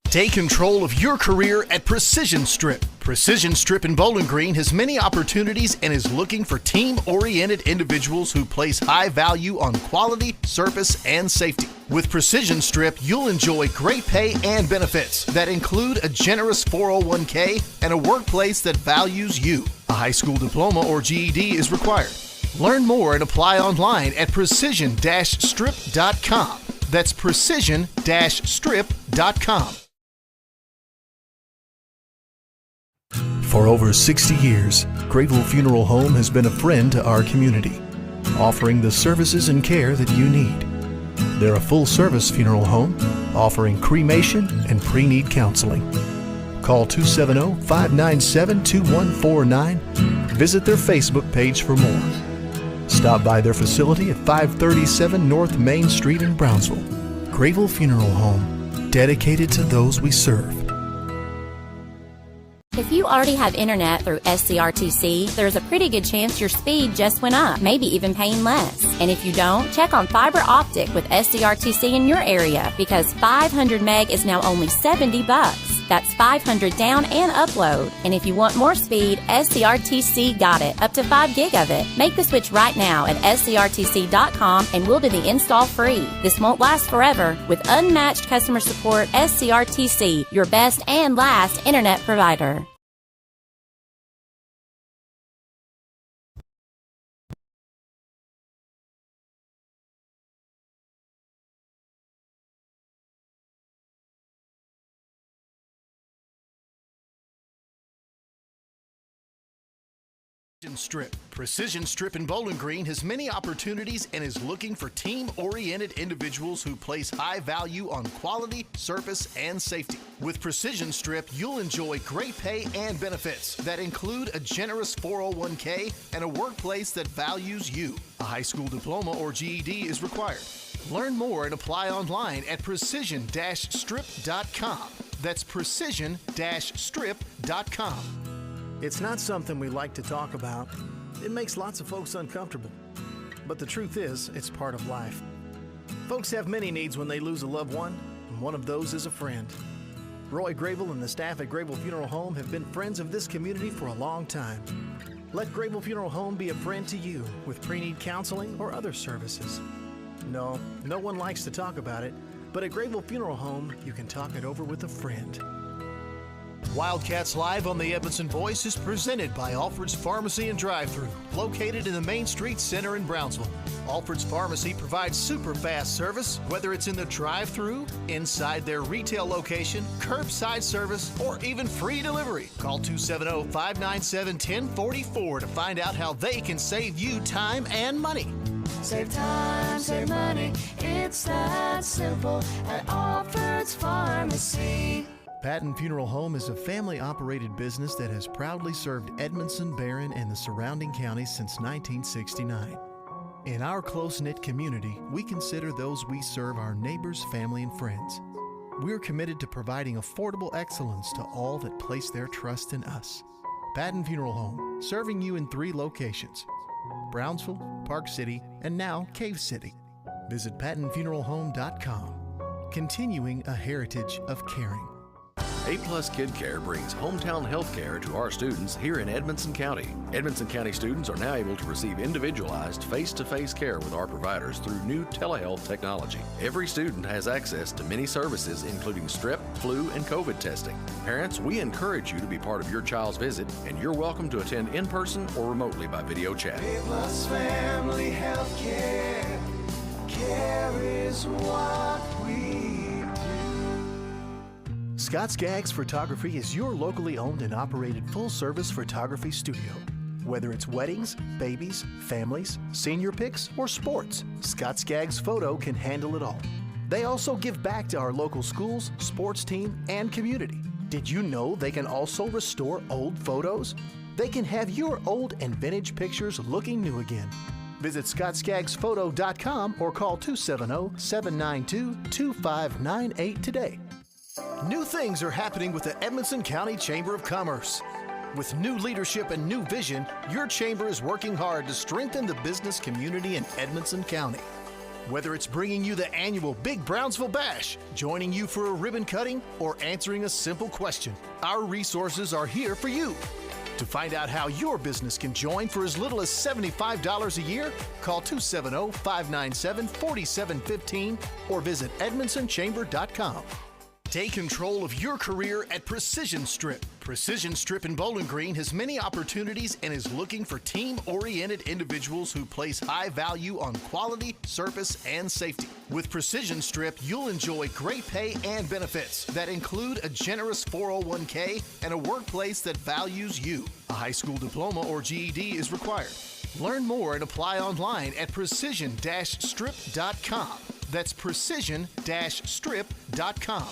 Speaker 3: Take control of your career at Precision Strip. Precision Strip in Bowling Green has many opportunities and is looking for team-oriented individuals who place high value on quality, service, and safety. With Precision Strip, you'll enjoy great pay and benefits that include a generous 401k and a workplace that values you. A high school diploma or GED is required. Learn more and apply online at precision-strip.com. That's precision-strip.com. For over 60 years, Grayville Funeral Home has been a friend to our community, offering the services and care that you need. They're a full-service funeral home, offering cremation and pre-need counseling. Call 270-597-2149. Visit their Facebook page for more. Stop by their facility at 537 North Main Street in Brownsville. Grayville Funeral Home, dedicated to those we serve.
Speaker 7: If you already have internet through SCRTC, there's a pretty good chance your speed just went up, maybe even paying less. And if you don't, check on fiber optic with SCRTC in your area, because 500 meg is now only $70. That's 500 down and upload. And if you want more speed, SCRTC got it, up to 5 gig of it. Make the switch right now at scrtc.com and we'll do the install free. This won't last forever. With unmatched customer support, SCRTC, your best and last internet provider.
Speaker 3: Strip. Precision Strip in Bowling Green has many opportunities and is looking for team-oriented individuals who place high value on quality, service, and safety. With Precision Strip, you'll enjoy great pay and benefits that include a generous 401k and a workplace that values you. A high school diploma or GED is required. Learn more and apply online at precision-strip.com. That's precision-strip.com. It's not something we like to talk about. It makes lots of folks uncomfortable. But the truth is, it's part of life. Folks have many needs when they lose a loved one, and one of those is a friend. Roy Grable and the staff at Grable Funeral Home have been friends of this community for a long time. Let Grable Funeral Home be a friend to you with pre-need counseling or other services. No one likes to talk about it, but at Grable Funeral Home, you can talk it over with a friend. Wildcats Live on the Edmondson Voice is presented by Alfred's Pharmacy and Drive-Thru, located in the Main Street Center in Brownsville. Alfred's Pharmacy provides super fast service, whether it's in the drive-thru, inside their retail location, curbside service, or even free delivery. Call 270-597-1044 to find out how they can save you time and money.
Speaker 4: Save time, save money, it's that simple at Alfred's Pharmacy.
Speaker 3: Patton Funeral Home is a family-operated business that has proudly served Edmondson, Barron, and the surrounding counties since 1969. In our close-knit community, we consider those we serve our neighbors, family, and friends. We're committed to providing affordable excellence to all that place their trust in us. Patton Funeral Home, serving you in 3 locations: Brownsville, Park City, and now Cave City. Visit PattonFuneralHome.com, continuing a heritage of caring.
Speaker 8: A-Plus Kid Care brings hometown health care to our students here in Edmondson County. Edmondson County students are now able to receive individualized face-to-face care with our providers through new telehealth technology. Every student has access to many services, including strep, flu, and COVID testing. Parents, we encourage you to be part of your child's visit, and you're welcome to attend in person or remotely by video chat.
Speaker 4: A-Plus Family Health Care. Care is what we
Speaker 3: Scott's Gags Photography is your locally owned and operated full-service photography studio. Whether it's weddings, babies, families, senior pics, or sports, Scott's Gags Photo can handle it all. They also give back to our local schools, sports team, and community. Did you know they can also restore old photos? They can have your old and vintage pictures looking new again. Visit scottsgagsphoto.com or call 270-792-2598 today. New things are happening with the Edmondson County Chamber of Commerce. With new leadership and new vision, your chamber is working hard to strengthen the business community in Edmondson County. Whether it's bringing you the annual Big Brownsville Bash, joining you for a ribbon cutting, or answering a simple question, our resources are here for you. To find out how your business can join for as little as $75 a year, call 270-597-4715 or visit edmondsonchamber.com. Take control of your career at Precision Strip. Precision Strip in Bowling Green has many opportunities and is looking for team-oriented individuals who place high value on quality, service, and safety. With Precision Strip, you'll enjoy great pay and benefits that include a generous 401k and a workplace that values you. A high school diploma or GED is required. Learn more and apply online at precision-strip.com. That's precision-strip.com.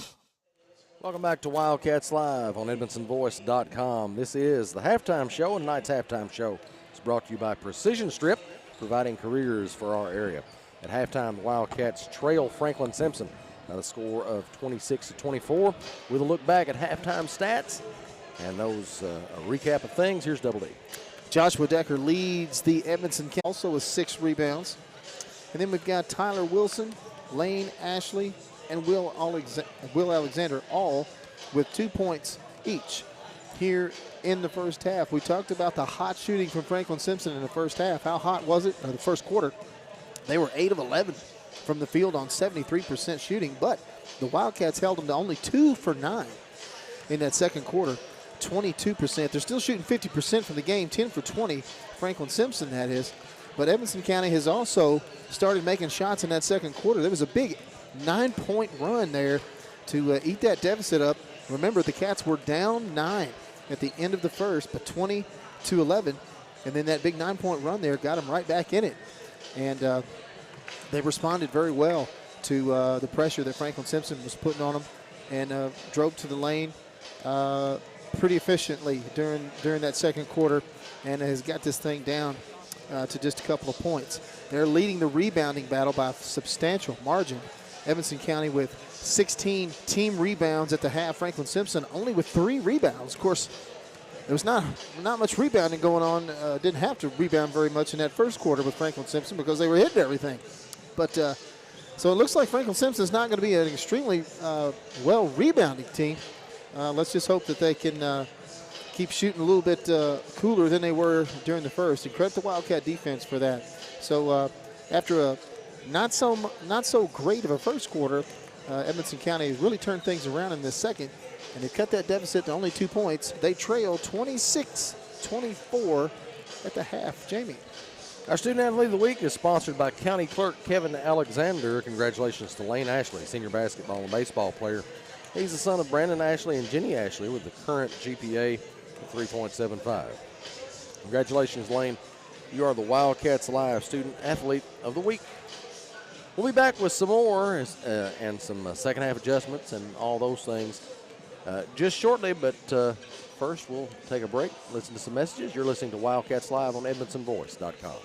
Speaker 2: Welcome back to Wildcats Live on EdmondsonVoice.com. This is the halftime show, and tonight's halftime show is brought to you by Precision Strip, providing careers for our area. At halftime, the Wildcats trail Franklin-Simpson by the score of 26-24. With a look back at halftime stats and those a recap of things, here's Double D.
Speaker 5: Joshua Decker leads the Edmondson County, also with 6 rebounds. And then we've got Tyler Wilson, Lane Ashley, and Will Alexander, all with 2 points each here in the first half. We talked about the hot shooting from Franklin-Simpson in the first half. How hot was it in the first quarter? They were 8 of 11 from the field on 73% shooting, but the Wildcats held them to only 2 for 9 in that second quarter, 22%. They're still shooting 50% from the game, 10 for 20, Franklin-Simpson that is. But Edmondson County has also started making shots in that second quarter. There was a big 9-point run there to eat that deficit up. Remember, the Cats were down 9 at the end of the first, but 20-11 And then that big 9-point run there got them right back in it. And they responded very well to the pressure that Franklin-Simpson was putting on them, and drove to the lane pretty efficiently during that second quarter, and has got this thing down to just a couple of points. They're leading the rebounding battle by a substantial margin. Edmonson County with 16 team rebounds at the half. Franklin-Simpson only with 3 rebounds. Of course, there was not much rebounding going on. Didn't have to rebound very much in that first quarter with Franklin-Simpson because they were hitting everything. But so it looks like Franklin-Simpson is not going to be an extremely well rebounding team. Let's just hope that they can keep shooting a little bit cooler than they were during the first. And credit the Wildcat defense for that. So after a not so great of a first quarter, Edmonson County has really turned things around in this second, and they cut that deficit to only 2 points. They trail 26-24 at the half. Jamie.
Speaker 2: Our Student Athlete of the Week is sponsored by County Clerk Kevin Alexander. Congratulations to Lane Ashley, senior basketball and baseball player. He's the son of Brandon Ashley and Jenny Ashley with the current GPA of 3.75. Congratulations, Lane. You are the Wildcats Live Student Athlete of the Week. We'll be back with some more and some second half adjustments and all those things just shortly, but first we'll take a break, listen to some messages. You're listening to Wildcats Live on EdmondsonVoice.com.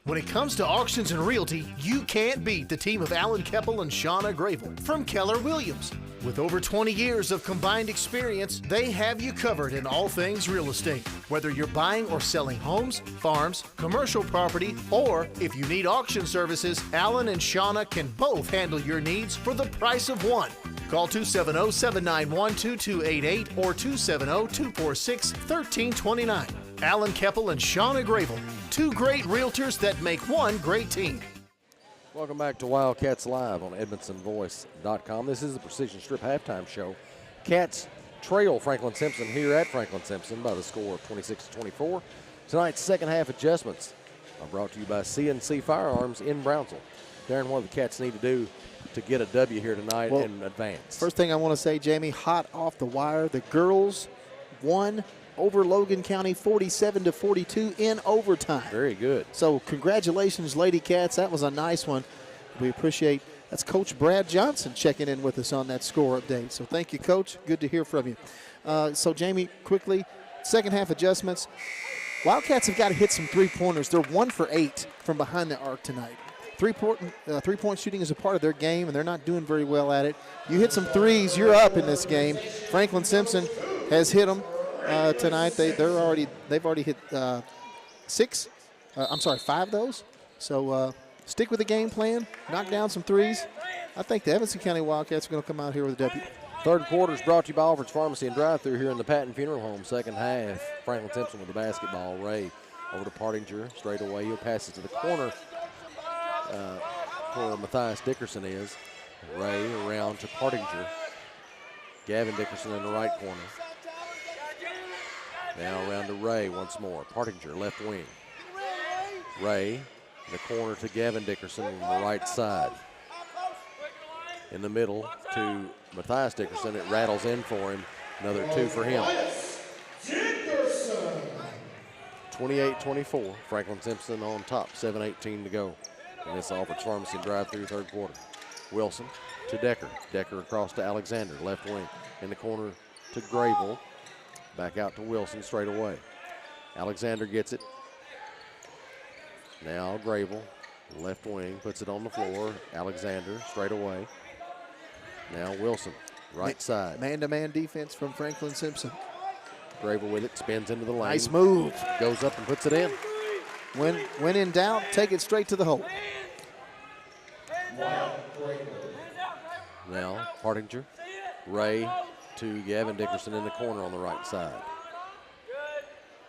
Speaker 3: When it comes to auctions and realty, you can't beat the team of Alan Keppel and Shauna Gravel from Keller Williams. With over 20 years of combined experience, they have you covered in all things real estate. Whether you're buying or selling homes, farms, commercial property, or if you need auction services, Alan and Shauna can both handle your needs for the price of one. Call 270-791-2288 or 270-246-1329. Alan Keppel and Shauna Gravel, 2 great realtors that make one great team.
Speaker 2: Welcome back to Wildcats Live on EdmondsonVoice.com. This is the Precision Strip halftime show. Cats trail Franklin-Simpson here at Franklin-Simpson by the score of 26-24. Tonight's second half adjustments are brought to you by CNC Firearms in Brownsville. Darren, what do the Cats need to do to get a W here tonight and advance?
Speaker 5: First thing I want to say, Jamie, hot off the wire, the girls won over Logan County 47-42 in overtime.
Speaker 2: Very good.
Speaker 5: So congratulations, Lady Cats. That was a nice one. We appreciate that's Coach Brad Johnson checking in with us on that score update. So thank you, Coach. Good to hear from you. So, Jamie, quickly, second half adjustments. Wildcats have got to hit some three-pointers. They're 1 for 8 from behind the arc tonight. Three-point shooting is a part of their game, and they're not doing very well at it. You hit some threes, you're up in this game. Franklin-Simpson has hit them tonight. They've already hit 5 of those. So stick with the game plan, knock down some threes. I think the Edmonson County Wildcats are going to come out here with a W.
Speaker 2: Third quarter is brought to you by Alfred's Pharmacy and Drive-Thru here in the Patton Funeral Home. Second half, Franklin-Simpson with the basketball. Ray over to Partinger, straight away. He'll pass it to the corner where Matthias Dickerson is. Ray around to Partinger. Gavin Dickerson in the right corner. Now around to Ray once more. Partinger, left wing. Ray, in the corner to Gavin Dickerson on the right side. In the middle to Matthias Dickerson. It rattles in for him. Another 2 for him. 28-24. Franklin-Simpson on top. 7:18 to go. And this Alfred's Pharmacy drive-through third quarter. Wilson to Decker. Decker across to Alexander. Left wing. In the corner to Gravel. Back out to Wilson straight away. Alexander gets it. Now Gravel. Left wing. Puts it on the floor. Alexander straight away. Now Wilson. Right side.
Speaker 5: Man-to-man defense from Franklin-Simpson.
Speaker 2: Gravel with it. Spins into the lane.
Speaker 5: Nice move.
Speaker 2: Goes up and puts it in.
Speaker 5: When in doubt, take it straight to the hole.
Speaker 2: Now Partinger. Ray to Gavin Dickerson in the corner on the right side.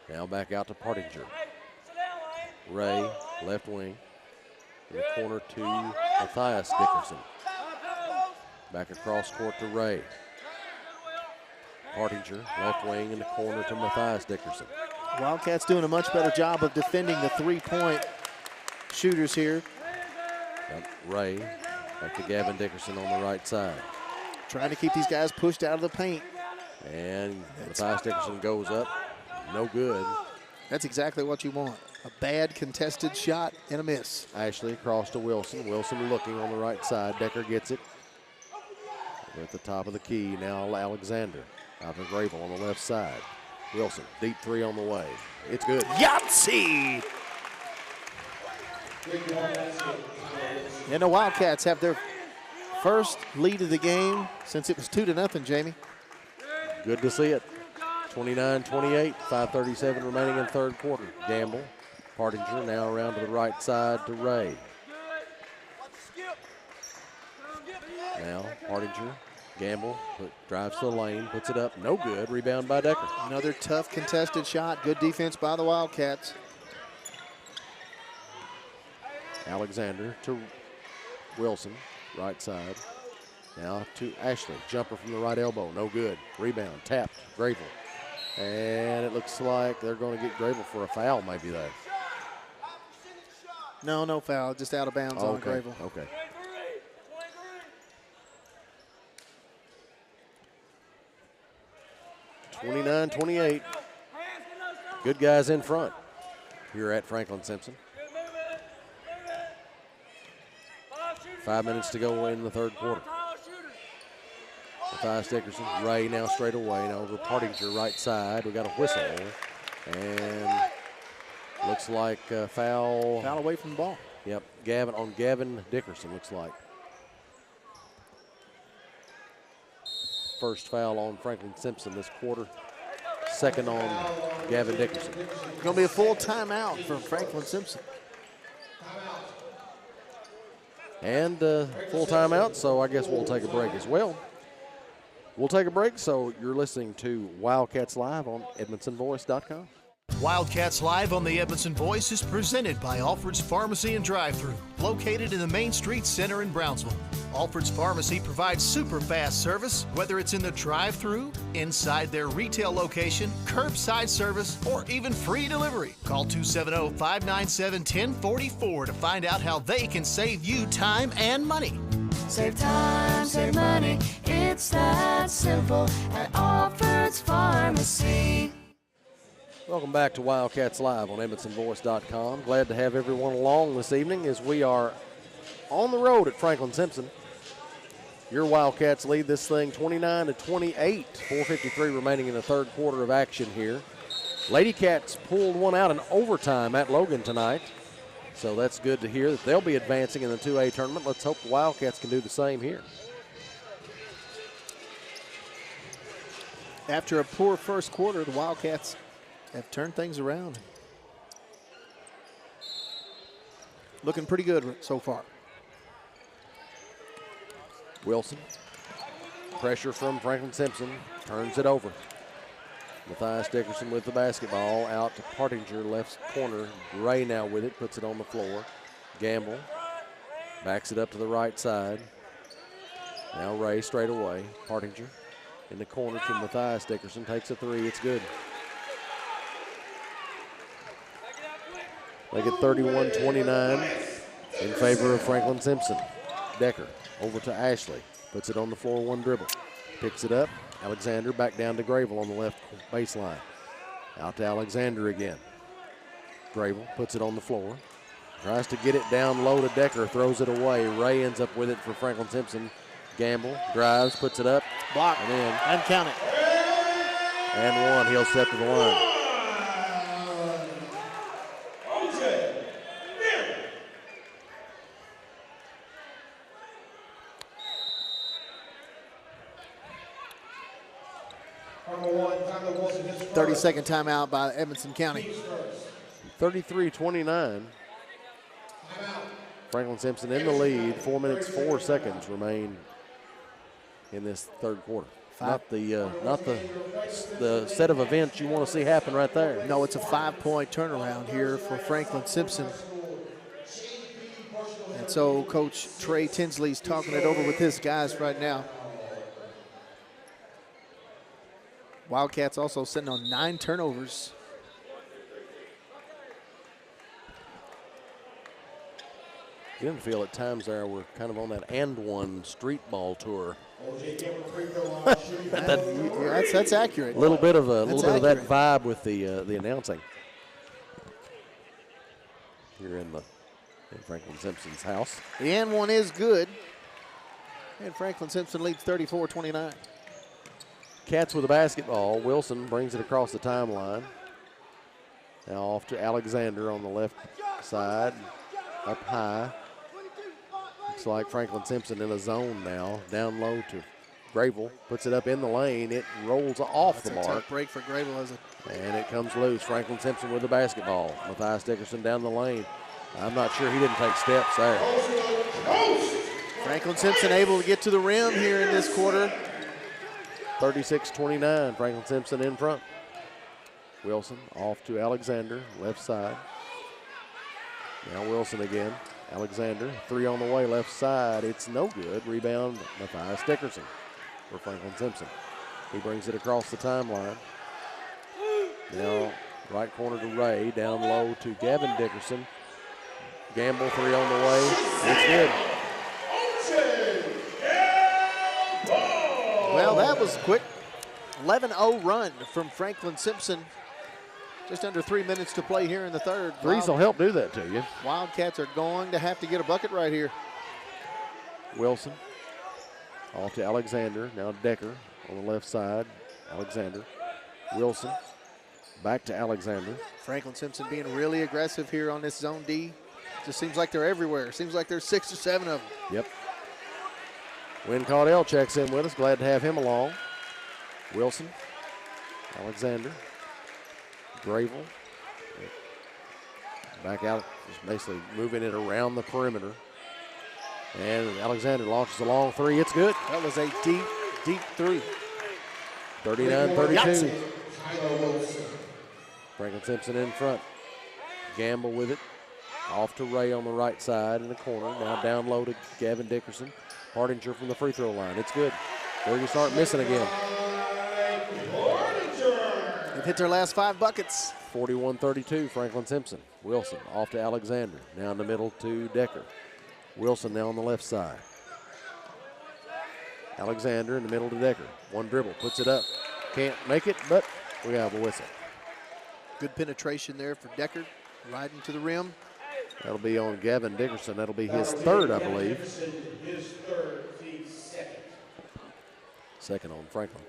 Speaker 2: Now back out to Partinger. Ray, left wing. In the corner to Matthias Dickerson. Back across court to Ray. Partinger, left wing in the corner to Matthias Dickerson.
Speaker 5: Wildcats doing a much better job of defending the three-point shooters here.
Speaker 2: Ray, back to Gavin Dickerson on the right side.
Speaker 5: Trying to keep these guys pushed out of the paint.
Speaker 2: And Matthias Dickerson goes up. No good.
Speaker 5: That's exactly what you want. A bad contested shot and a miss.
Speaker 2: Ashley across to Wilson. Wilson looking on the right side. Decker gets it. We're at the top of the key. Now Alexander out to Gravel on the left side. Wilson, deep three on the way. It's good. Yahtzee!
Speaker 5: And the Wildcats have their first lead of the game since it was 2-0, Jamie.
Speaker 2: Good to see it. 29-28, 5:37 remaining in third quarter. Gamble, Partinger now around to the right side to Ray. Now Partinger, Gamble, drives to the lane, puts it up, no good. Rebound by Decker.
Speaker 5: Another tough contested shot. Good defense by the Wildcats.
Speaker 2: Alexander to Wilson, right side. Now to Ashley, jumper from the right elbow, no good. Rebound, tapped, Gravel. And it looks like they're going to get Gravel for a foul maybe there.
Speaker 5: No foul, just out of bounds on Gravel.
Speaker 2: Okay. (29-28). Good guys in front here at Franklin-Simpson. 5 minutes to go in the third quarter. Matthias Dickerson, Ray now straight away, now over Partinger right side. We got a whistle, and looks like foul.
Speaker 5: Foul away from the ball.
Speaker 2: Yep, Gavin Dickerson looks like. First foul on Franklin-Simpson this quarter. Second on Gavin Dickerson.
Speaker 5: It's going to be a full timeout for Franklin-Simpson.
Speaker 2: And full timeout, so I guess we'll take a break as well. We'll take a break, so you're listening to Wildcats Live on EdmondsonVoice.com.
Speaker 3: Wildcats Live on the Edmondson Voice is presented by Alfred's Pharmacy and Drive-Thru, located in the Main Street Center in Brownsville. Alfred's Pharmacy provides super fast service, whether it's in the drive-thru, inside their retail location, curbside service, or even free delivery. Call 270-597-1044 to find out how they can save you time and money.
Speaker 4: Save time, save money, it's that simple at Alfred's Pharmacy.
Speaker 2: Welcome back to Wildcats Live on EdmondsonVoice.com. Glad to have everyone along this evening as we are on the road at Franklin-Simpson. Your Wildcats lead this thing 29-28. 4:53 remaining in the third quarter of action here. Lady Cats pulled one out in overtime at Logan tonight. So that's good to hear that they'll be advancing in the 2A tournament. Let's hope the Wildcats can do the same here.
Speaker 5: After a poor first quarter, the Wildcats have turned things around. Looking pretty good so far.
Speaker 2: Wilson, pressure from Franklin-Simpson, turns it over. Matthias Dickerson with the basketball, out to Partinger, left corner. Ray now with it, puts it on the floor. Gamble, backs it up to the right side. Now Ray straight away. Partinger in the corner to Matthias Dickerson, takes a three, it's good. They get 31-29 in favor of Franklin-Simpson. Decker over to Ashley, puts it on the floor, one dribble. Picks it up, Alexander back down to Gravel on the left baseline. Out to Alexander again. Gravel puts it on the floor. Tries to get it down low to Decker, throws it away. Ray ends up with it for Franklin-Simpson. Gamble, drives, puts it up.
Speaker 5: Block,
Speaker 2: and in.
Speaker 5: and count it.
Speaker 2: And one, he'll step to the line.
Speaker 6: Number one,
Speaker 5: 30-second timeout by Edmonson County.
Speaker 2: 33-29. Franklin-Simpson in the lead. 4 minutes, 4 seconds remain in this third quarter. Not the set of events you want to see happen right there.
Speaker 5: No, it's a 5-point turnaround here for Franklin-Simpson. And so Coach Trey Tinsley's talking it over with his guys right now. Wildcats also sitting on 9 turnovers.
Speaker 2: You didn't feel at times there we're kind of on that and one street ball tour.
Speaker 5: That's accurate.
Speaker 2: A little bit of that vibe with the announcing. Franklin-Simpson's house.
Speaker 5: The and one is good. And Franklin-Simpson leads 34-29.
Speaker 2: Cats with the basketball. Wilson brings it across the timeline. Now off to Alexander on the left side, up high. Looks like Franklin-Simpson in a zone now. Down low to Gravel, puts it up in the lane. It rolls off the mark.
Speaker 5: Tough break for Gravel, isn't it?
Speaker 2: And it comes loose. Franklin-Simpson with the basketball. Matthias Dickerson down the lane. I'm not sure he didn't take steps there.
Speaker 5: Franklin-Simpson able to get to the rim here in this quarter.
Speaker 2: 36-29, Franklin-Simpson in front. Wilson off to Alexander, left side. Now Wilson again. Alexander, three on the way, left side. It's no good. Rebound, Matthias Dickerson for Franklin-Simpson. He brings it across the timeline. Now right corner to Ray, down low to Gavin Dickerson. Gamble, three on the way. It's good.
Speaker 5: Well, that was quick. 11-0 run from Franklin-Simpson. Just under 3 minutes to play here in the third.
Speaker 2: Threes will help do that to you.
Speaker 5: Wildcats are going to have to get a bucket right here.
Speaker 2: Wilson off to Alexander. Now Decker on the left side. Alexander. Wilson back to Alexander.
Speaker 5: Franklin-Simpson being really aggressive here on this zone D. Just seems like they're everywhere. Seems like there's 6 or 7 of them.
Speaker 2: Yep. Win Caudell checks in with us. Glad to have him along. Wilson, Alexander, Gravel. Back out, just basically moving it around the perimeter. And Alexander launches a long three. It's good.
Speaker 5: That was a deep, deep three.
Speaker 2: 39-32. Franklin-Simpson in front. Gamble with it. Off to Ray on the right side in the corner. Now down low to Gavin Dickerson. Hardinger from the free throw line. It's good. There you start missing again.
Speaker 5: They've hit their last 5 buckets.
Speaker 2: 41-32, Franklin-Simpson. Wilson off to Alexander. Now in the middle to Decker. Wilson now on the left side. Alexander in the middle to Decker. One dribble, puts it up. Can't make it, but we have a whistle.
Speaker 5: Good penetration there for Decker, riding to the rim.
Speaker 2: That'll be on Gavin Dickerson. That'll be his third, I believe.
Speaker 6: His third, the second.
Speaker 2: Second on Franklin.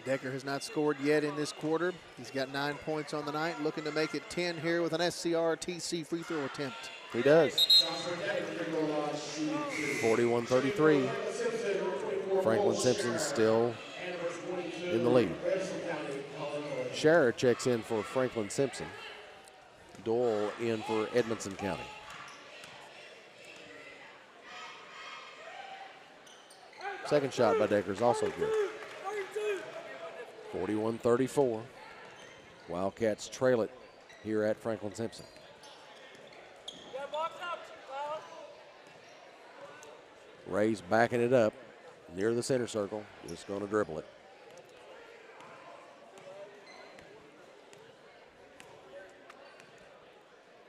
Speaker 5: Decker has not scored yet in this quarter. He's got 9 points on the night, looking to make it 10 here with an SCRTC free throw attempt.
Speaker 2: He does. 41-33. Franklin-Simpson still in the lead. Scherer checks in for Franklin-Simpson. Doyle in for Edmonson County. Second shot by Decker is also good. 41-34. Wildcats trail it here at Franklin-Simpson. Ray's backing it up near the center circle. Just going to dribble it.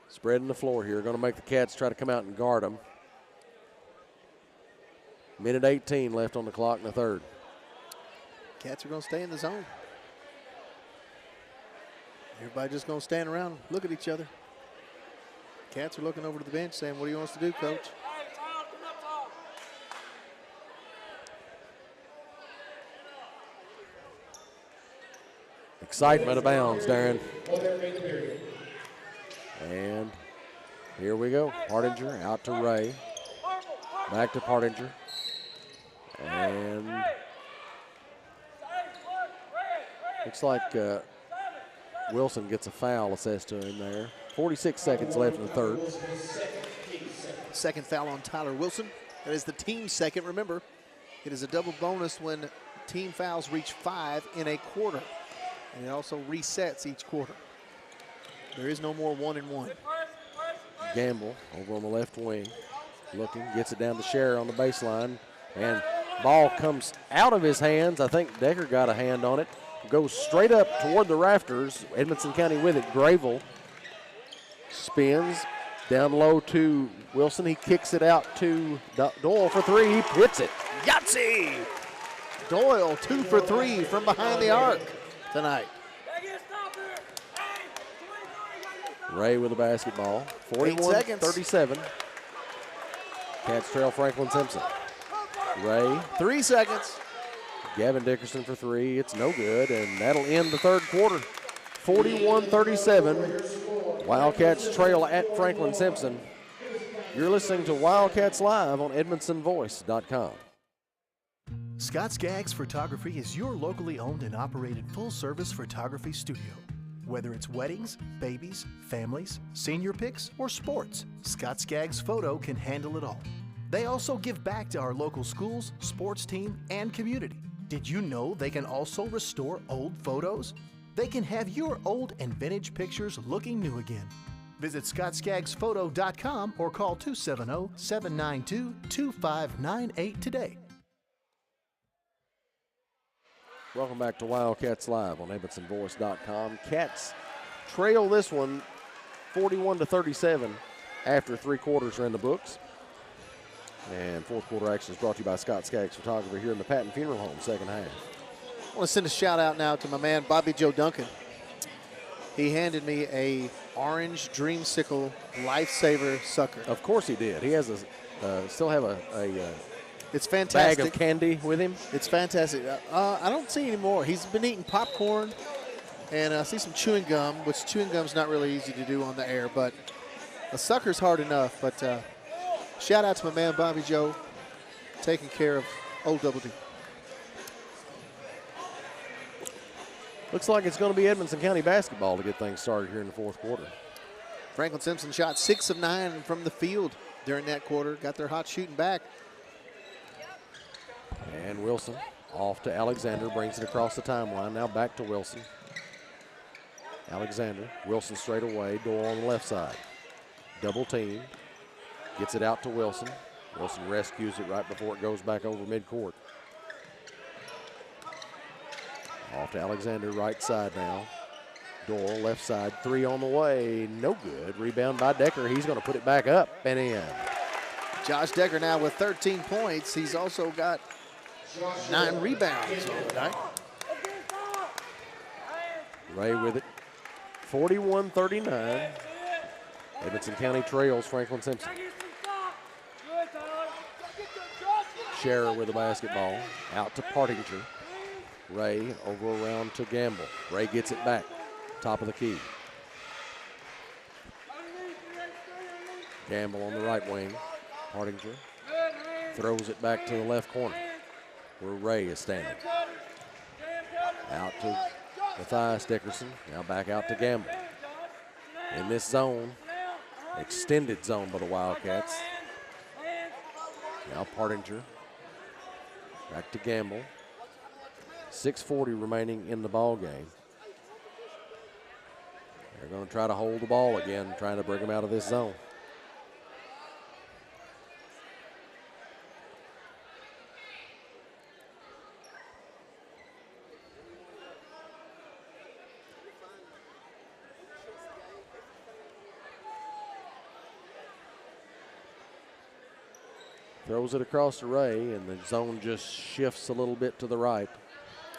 Speaker 2: Spreading the floor here. Going to make the Cats try to come out and guard them. Minute 18 left on the clock in the third.
Speaker 5: Cats are going to stay in the zone. Everybody just going to stand around, look at each other. Cats are looking over to the bench saying, what do you want us to do, coach?
Speaker 2: Excitement abounds, Darren. And here we go. Hardinger out to Ray. Back to Hardinger. And looks like Wilson gets a foul assessed to him there. 46 seconds left in the third.
Speaker 5: Second foul on Tyler Wilson. That is the team's second. Remember, it is a double bonus when team fouls reach 5 in a quarter. And it also resets each quarter. There is no more 1-and-1.
Speaker 2: Gamble over on the left wing. Looking, gets it down to Scherer on the baseline. And ball comes out of his hands. I think Decker got a hand on it. Goes straight up toward the rafters. Edmonson County with it. Gravel spins down low to Wilson. He kicks it out to Doyle for three. He hits it. Yahtzee!
Speaker 5: Doyle 2 for 3 from behind the arc tonight.
Speaker 2: Ray with the basketball. 41-37. Cats trail Franklin-Simpson. Ray.
Speaker 5: 3 seconds.
Speaker 2: Gavin Dickerson for three. It's no good, and that'll end the third quarter. 41-37. Wildcats trail at Franklin-Simpson. You're listening to Wildcats Live on EdmondsonVoice.com.
Speaker 3: Scott Skaggs Photography is your locally owned and operated full-service photography studio. Whether it's weddings, babies, families, senior pics, or sports, Scott Skaggs Photo can handle it all. They also give back to our local schools, sports team, and community. Did you know they can also restore old photos? They can have your old and vintage pictures looking new again. Visit ScottSkaggsPhoto.com or call 270-792-2598 today.
Speaker 2: Welcome back to Wildcats Live on EdmondsonVoice.com. Cats trail this one 41-37 after 3 quarters are in the books. And fourth quarter action is brought to you by Scott Skaggs Photography here in the Patton Funeral Home, second half.
Speaker 5: I want to send a shout out now to my man Bobby Joe Duncan. He handed me a orange Dreamsicle Lifesaver sucker.
Speaker 2: Of course he did. He has still have a
Speaker 5: It's fantastic.
Speaker 2: bag of candy with him.
Speaker 5: It's fantastic. I don't see any more. He's been eating popcorn, and I see some chewing gum, which chewing gum's not really easy to do on the air, but a sucker's hard enough. But shout out to my man Bobby Joe, taking care of old Double D.
Speaker 2: Looks like it's going to be Edmonson County basketball to get things started here in the fourth quarter.
Speaker 5: Franklin-Simpson shot 6 of 9 from the field during that quarter. Got their hot shooting back.
Speaker 2: And Wilson off to Alexander, brings it across the timeline. Now back to Wilson. Alexander, Wilson straight away, Door on the left side. Double team, gets it out to Wilson. Wilson rescues it right before it goes back over midcourt. Off to Alexander, right side now. Door, left side, 3 on the way, no good. Rebound by Decker, he's gonna put it back up and in.
Speaker 5: Josh Decker now with 13 points. He's also got 9 rebounds on the night.
Speaker 2: Ray with it. 41-39. Edmonson County trails Franklin-Simpson. Scherer with the basketball. Out to Partinger. Ray over around to Gamble. Ray gets it back. Top of the key. Gamble on the right wing. Partinger throws it back to the left corner where Ray is standing. Out to Matthias Dickerson. Now back out to Gamble. In this zone, extended zone by the Wildcats. Now Partinger. Back to Gamble. 6:40 remaining in the ball game. They're going to try to hold the ball again, trying to bring them out of this zone. Throws it across the Ray, and the zone just shifts a little bit to the right.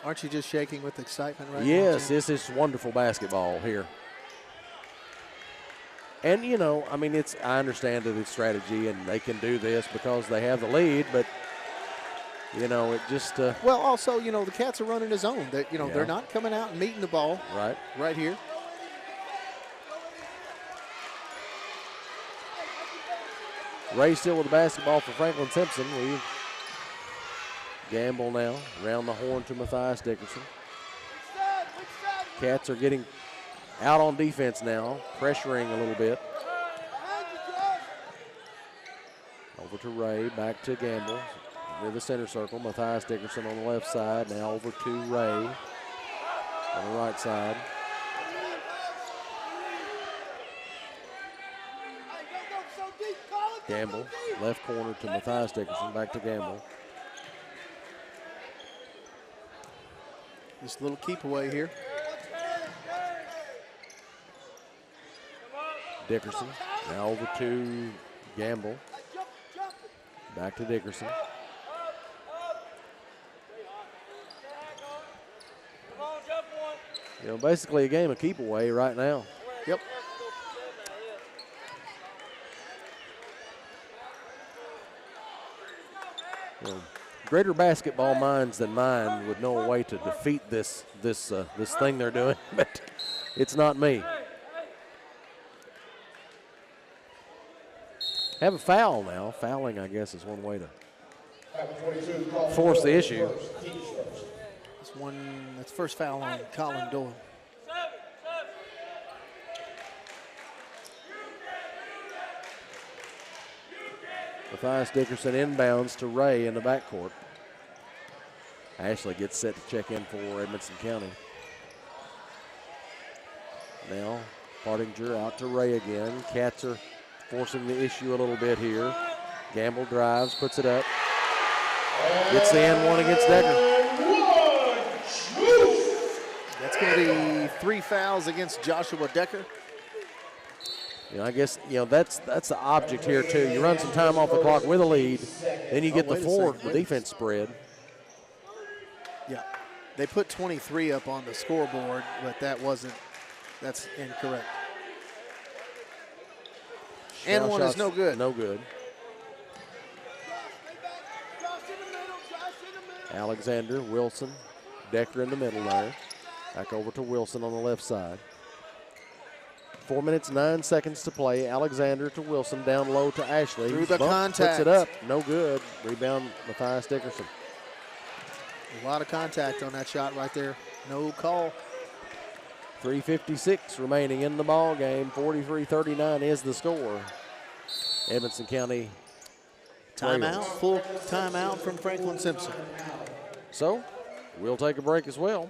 Speaker 5: Aren't you just shaking with excitement right now?
Speaker 2: Yes, this is wonderful basketball here. And, you know, I mean, I understand that it's strategy and they can do this because they have the lead, but, you know, it just.
Speaker 5: Well, also, you know, the Cats are running a zone. That, you know, they're not coming out and meeting the ball. Right here.
Speaker 2: Ray still with the basketball for Franklin-Simpson. Gamble now around the horn to Matthias Dickerson. Cats are getting out on defense now, pressuring a little bit. Over to Ray, back to Gamble near the center circle. Matthias Dickerson on the left side. Now over to Ray on the right side. Gamble, left corner to Matthias Dickerson, back to Gamble.
Speaker 5: This little keep away here.
Speaker 2: Dickerson, now over to Gamble. Back to Dickerson. You know, basically a game of keep away right now.
Speaker 5: Yep.
Speaker 2: Greater basketball minds than mine would know a way to defeat this thing they're doing, but it's not me. Have a foul now. Fouling, I guess, is one way to force the issue.
Speaker 5: That's first foul on Colin Doyle.
Speaker 2: Matthias Dickerson inbounds to Ray in the backcourt. Ashley gets set to check in for Edmondson County. Now, Partinger out to Ray again. Cats are forcing the issue a little bit here. Gamble drives, puts it up. Gets the and one against Decker.
Speaker 5: That's going to be 3 fouls against Joshua Decker.
Speaker 2: I guess that's the object here too. You run some time off the clock with a lead, then you get the floor, the defense spread.
Speaker 5: Yeah, they put 23 up on the scoreboard, but that's incorrect. And one is no good.
Speaker 2: No good. Alexander, Wilson, Decker in the middle there. Back over to Wilson on the left side. 4 minutes, 9 seconds to play. Alexander to Wilson, down low to Ashley.
Speaker 5: Through the contact.
Speaker 2: Puts it up, no good. Rebound, Matthias Dickerson.
Speaker 5: A lot of contact on that shot right there. No call.
Speaker 2: 3:56 remaining in the ball game. 43-39 is the score. Edmondson County
Speaker 5: timeout, full timeout from Franklin-Simpson.
Speaker 2: So we'll take a break as well.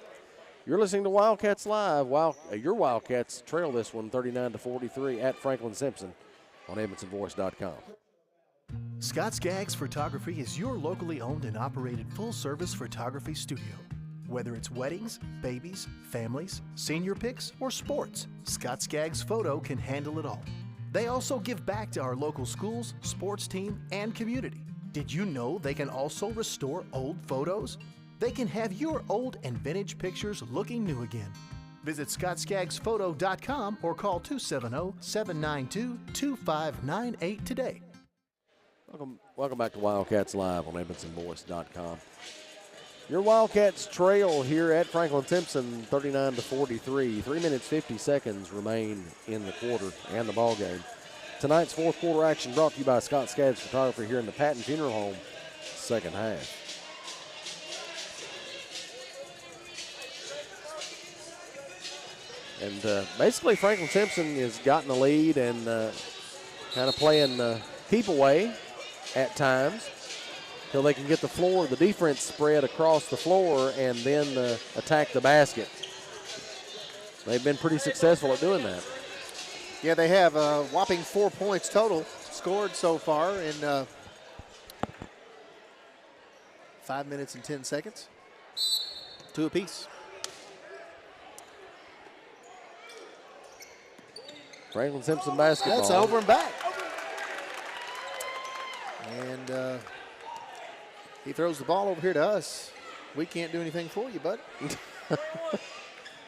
Speaker 2: You're listening to Wildcats Live. Your Wildcats trail this one 39-43 at Franklin-Simpson on EdmondsonVoice.com.
Speaker 3: Scott Skaggs Photography is your locally owned and operated full-service photography studio. Whether it's weddings, babies, families, senior pics, or sports, Scott Skaggs Photo can handle it all. They also give back to our local schools, sports team, and community. Did you know they can also restore old photos? They can have your old and vintage pictures looking new again. Visit ScottSkaggsPhoto.com or call 270-792-2598 today.
Speaker 2: Welcome back to Wildcats Live on EdmondsonVoice.com. Your Wildcats trail here at Franklin-Simpson 39-43. 3 minutes, 50 seconds remain in the quarter and the ball game. Tonight's fourth quarter action brought to you by Scott Skaggs Photography here in the Patton Funeral Home, second half. And basically Franklin-Simpson has gotten the lead and kind of playing keep away at times till they can get the defense spread across the floor and then attack the basket. They've been pretty successful at doing that.
Speaker 5: Yeah, they have a whopping 4 points total scored so far in 5 minutes and 10 seconds. 2 apiece.
Speaker 2: Franklin-Simpson basketball.
Speaker 5: That's over and back. And he throws the ball over here to us. We can't do anything for you, bud.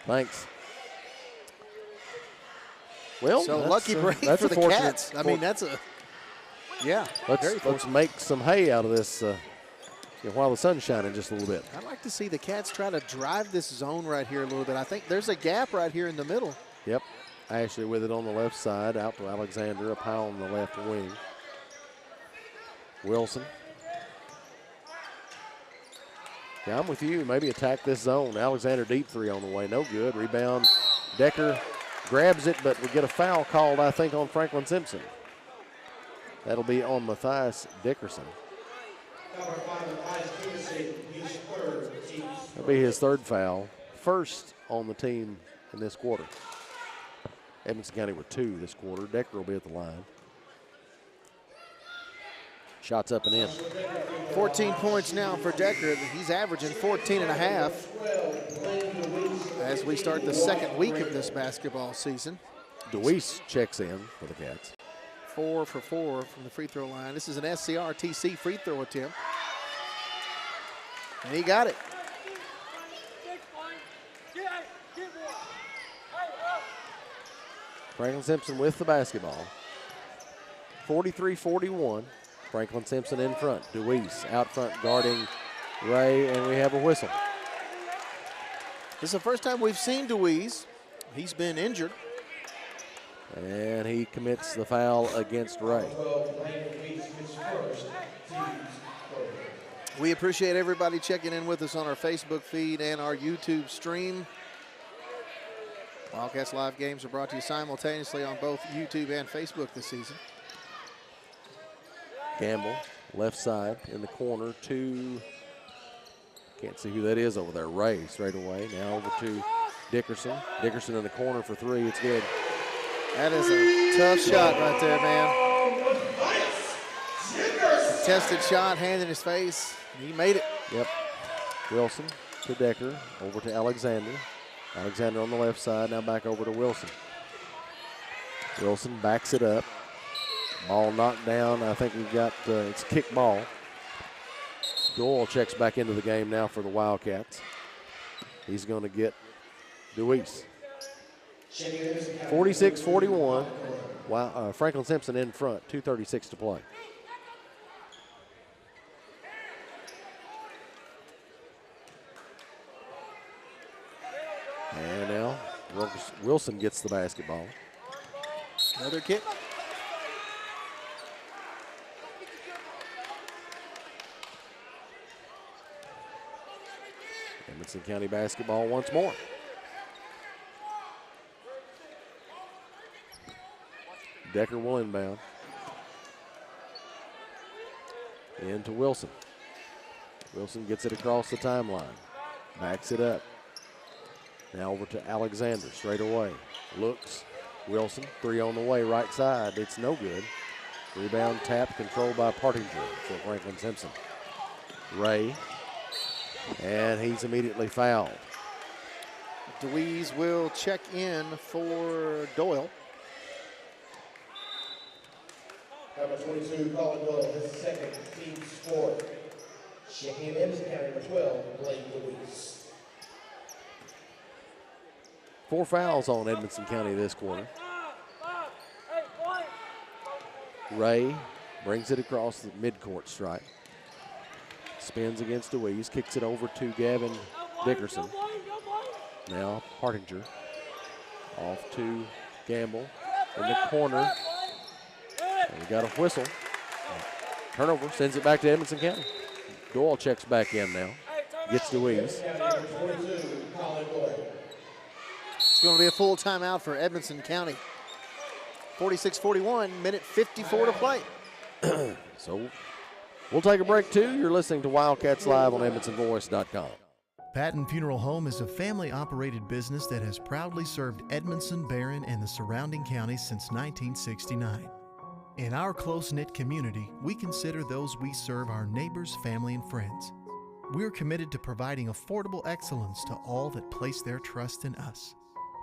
Speaker 2: Thanks. Well,
Speaker 5: so lucky break for the Cats. I mean, let's
Speaker 2: make some hay out of this while the sun's shining just a little bit.
Speaker 5: I'd like to see the Cats try to drive this zone right here a little bit. I think there's a gap right here in the middle.
Speaker 2: Yep. Ashley with it on the left side, out to Alexander, up high on the left wing. Wilson. Yeah, I'm with you. Maybe attack this zone. Alexander deep three on the way. No good. Rebound. Decker grabs it, but we get a foul called, I think, on Franklin-Simpson. That'll be on Matthias Dickerson. That'll be his third foul. First on the team in this quarter. Edmondson County with 2 this quarter. Decker will be at the line. Shots up and in.
Speaker 5: 14 points now for Decker. He's averaging 14 and a half as we start the second week of this basketball season.
Speaker 2: DeWeese checks in for the Cats.
Speaker 5: 4 for 4 from the free throw line. This is an SCRTC free throw attempt. And he got it.
Speaker 2: Franklin-Simpson with the basketball. 43-41. Franklin-Simpson in front. DeWeese out front guarding Ray, and we have a whistle.
Speaker 5: This is the first time we've seen DeWeese. He's been injured.
Speaker 2: And he commits the foul against Ray.
Speaker 5: We appreciate everybody checking in with us on our Facebook feed and our YouTube stream. Wildcats Live games are brought to you simultaneously on both YouTube and Facebook this season.
Speaker 2: Gamble, left side in the corner to, can't see who that is over there, Ray straight away. Now over to Dickerson. Dickerson in the corner for three, it's good.
Speaker 5: That is a tough shot right there, man. Contested shot, hand in his face. He made it.
Speaker 2: Yep. Wilson to Decker, over to Alexander. Alexander on the left side, now back over to Wilson. Wilson backs it up. Ball knocked down. I think we've got, it's kick ball. Doyle checks back into the game now for the Wildcats. He's going to get DeWeese. 46-41. Wow, Franklin-Simpson in front, 2:36 to play. And now Wilson gets the basketball.
Speaker 5: Another kick.
Speaker 2: Edmonson County basketball once more. Decker will inbound. Into Wilson. Wilson gets it across the timeline. Backs it up. Now over to Alexander, straight away. Looks, Wilson, three on the way, right side. It's no good. Rebound tap controlled by Partinger for Franklin-Simpson. Ray, and he's immediately fouled.
Speaker 5: DeWeese will check in for Doyle.
Speaker 6: Number 22, Colin Doyle, his second team score. Checking in Edmonson County, number 12, Blake Louise.
Speaker 2: 4 fouls on Edmonson County this quarter. Ray brings it across the midcourt stripe. Spins against DeWeese, kicks it over to Gavin Dickerson. Now Partinger off to Gamble in the corner. And we got a whistle. Turnover, sends it back to Edmonson County. Doyle checks back in now. Gets DeWeese.
Speaker 5: It's going to be a full timeout for Edmonson County. 46-41, minute 54 to play.
Speaker 2: So we'll take a break too. You're listening to Wildcats Live on EdmonsonVoice.com.
Speaker 3: Patton Funeral Home is a family-operated business that has proudly served Edmondson, Barron, and the surrounding counties since 1969. In our close-knit community, we consider those we serve our neighbors, family, and friends. We're committed to providing affordable excellence to all that place their trust in us.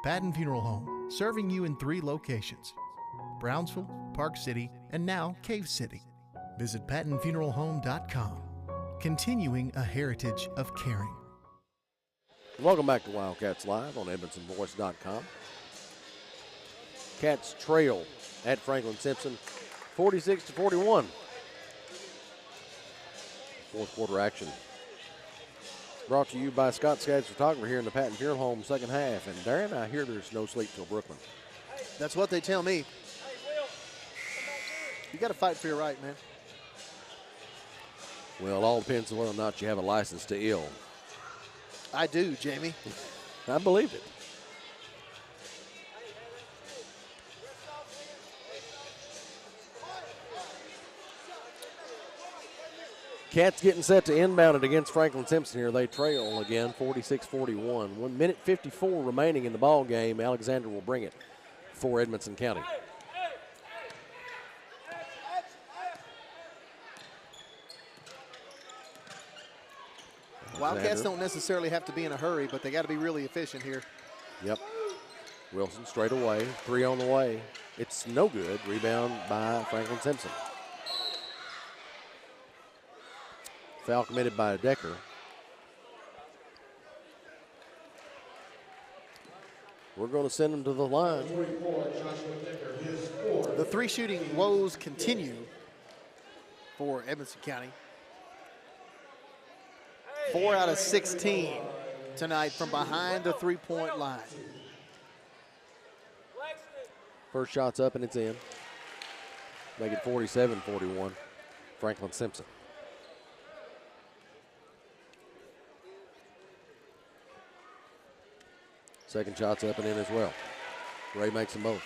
Speaker 3: Patton Funeral Home, serving you in 3 locations: Brownsville, Park City, and now Cave City. Visit PattonFuneralHome.com, continuing a heritage of caring.
Speaker 2: Welcome back to Wildcats Live on EdmonsonVoice.com. Cats trail at Franklin-Simpson, 46-41. Fourth quarter action. Brought to you by Scott Skaggs Photographer here in the Patton Funeral Home second half. And Darren, I hear there's no sleep till Brooklyn.
Speaker 5: That's what they tell me. You got to fight for your right, man.
Speaker 2: Well, it all depends on whether or not you have a license to ill.
Speaker 5: I do, Jamie.
Speaker 2: I believe it. Cats getting set to inbound it against Franklin-Simpson here. They trail again, 46-41. 1 minute 54 remaining in the ball game. Alexander will bring it for Edmonson County.
Speaker 5: Wildcats don't necessarily have to be in a hurry, but they got to be really efficient here.
Speaker 2: Yep. Wilson straight away, 3 on the way. It's no good. Rebound by Franklin-Simpson. Foul committed by Decker. We're going to send him to the line.
Speaker 5: The 3 shooting woes continue for Edmonson County. 4 out of 16 tonight from behind the three-point line.
Speaker 2: First shot's up and it's in. Make it 47-41. Franklin-Simpson. Second shot's up and in as well. Ray makes them both.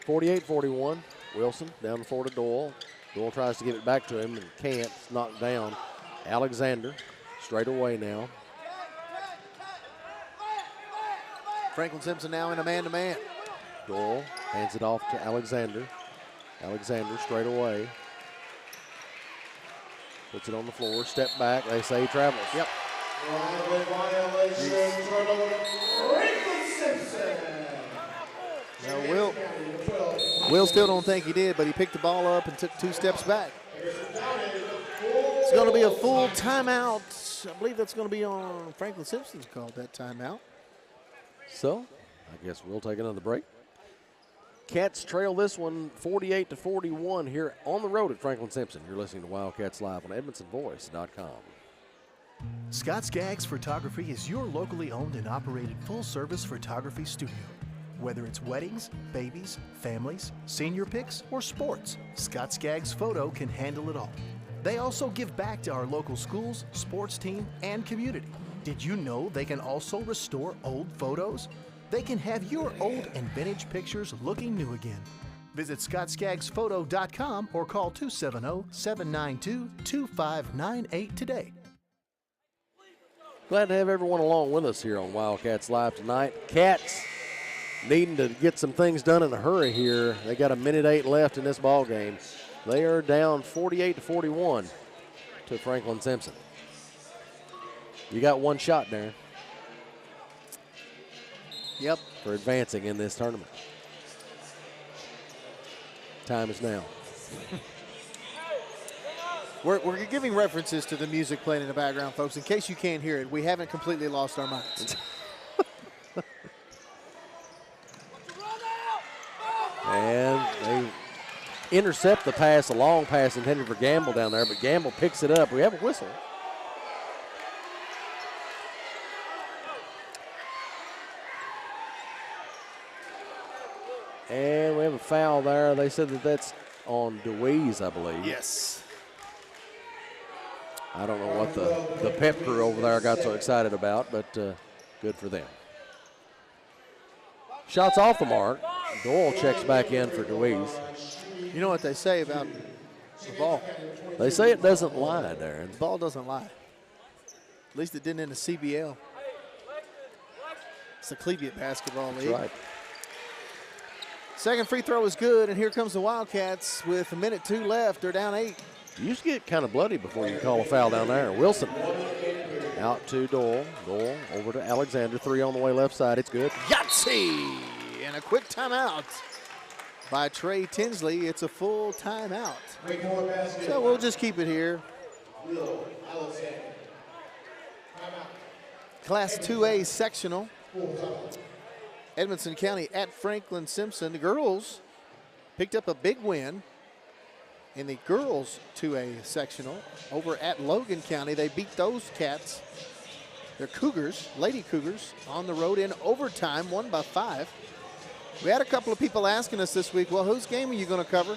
Speaker 2: 48-41. Wilson down the floor to Doyle. Doyle tries to give it back to him and can't. It's knocked down. Alexander straight away now.
Speaker 5: Franklin-Simpson now in a man-to-man.
Speaker 2: Doyle hands it off to Alexander. Alexander straight away. Puts it on the floor. Step back. They say he travels.
Speaker 5: Yep. Now, Will still don't think he did, but he picked the ball up and took 2 steps back. It's going to be a full timeout. I believe that's going to be on Franklin-Simpson's called that timeout.
Speaker 2: So, I guess we'll take another break. Cats trail this one 48-41 here on the road at Franklin-Simpson. You're listening to Wildcats Live on EdmondsonVoice.com.
Speaker 3: Scott Skaggs Photography is your locally owned and operated full-service photography studio. Whether it's weddings, babies, families, senior pics, or sports, Scott Skaggs Photo can handle it all. They also give back to our local schools, sports team, and community. Did you know they can also restore old photos? They can have your old and vintage pictures looking new again. Visit ScottSkaggsPhoto.com or call 270-792-2598 today.
Speaker 2: Glad to have everyone along with us here on Wildcats Live tonight. Cats needing to get some things done in a hurry here. They got 1:08 left in this ball game. They are down 48-41 to Franklin-Simpson. You got one shot, Darren.
Speaker 5: Yep.
Speaker 2: For advancing in this tournament. Time is now.
Speaker 5: We're giving references to the music playing in the background, folks. In case you can't hear it, we haven't completely lost our minds.
Speaker 2: And they intercept the pass, a long pass intended for Gamble down there, but Gamble picks it up. We have a whistle. And we have a foul there. They said that that's on DeWeese, I believe.
Speaker 5: Yes.
Speaker 2: I don't know what the pep crew over there got so excited about, but good for them. Shots off the mark. Doyle checks back in for DeWeese.
Speaker 5: You know what they say about the ball?
Speaker 2: They say it doesn't lie, Darren.
Speaker 5: The ball doesn't lie. At least it didn't in the CBL. It's the Collegiate Basketball League.
Speaker 2: That's right.
Speaker 5: Second free throw is good, and here comes the Wildcats with 1:02 left. They're down 8.
Speaker 2: You used to get kind of bloody before you call a foul down there. Wilson out to Doyle. Doyle over to Alexander. 3 on the way left side. It's good.
Speaker 5: Yahtzee! And a quick timeout by Trey Tinsley. It's a full timeout. So we'll just keep it here. Class 2A sectional. Edmonson County at Franklin-Simpson. The girls picked up a big win in the girls 2A sectional over at Logan County. They beat those Cats. They're Cougars, Lady Cougars, on the road in overtime, won by 5. We had a couple of people asking us this week, well, whose game are you going to cover?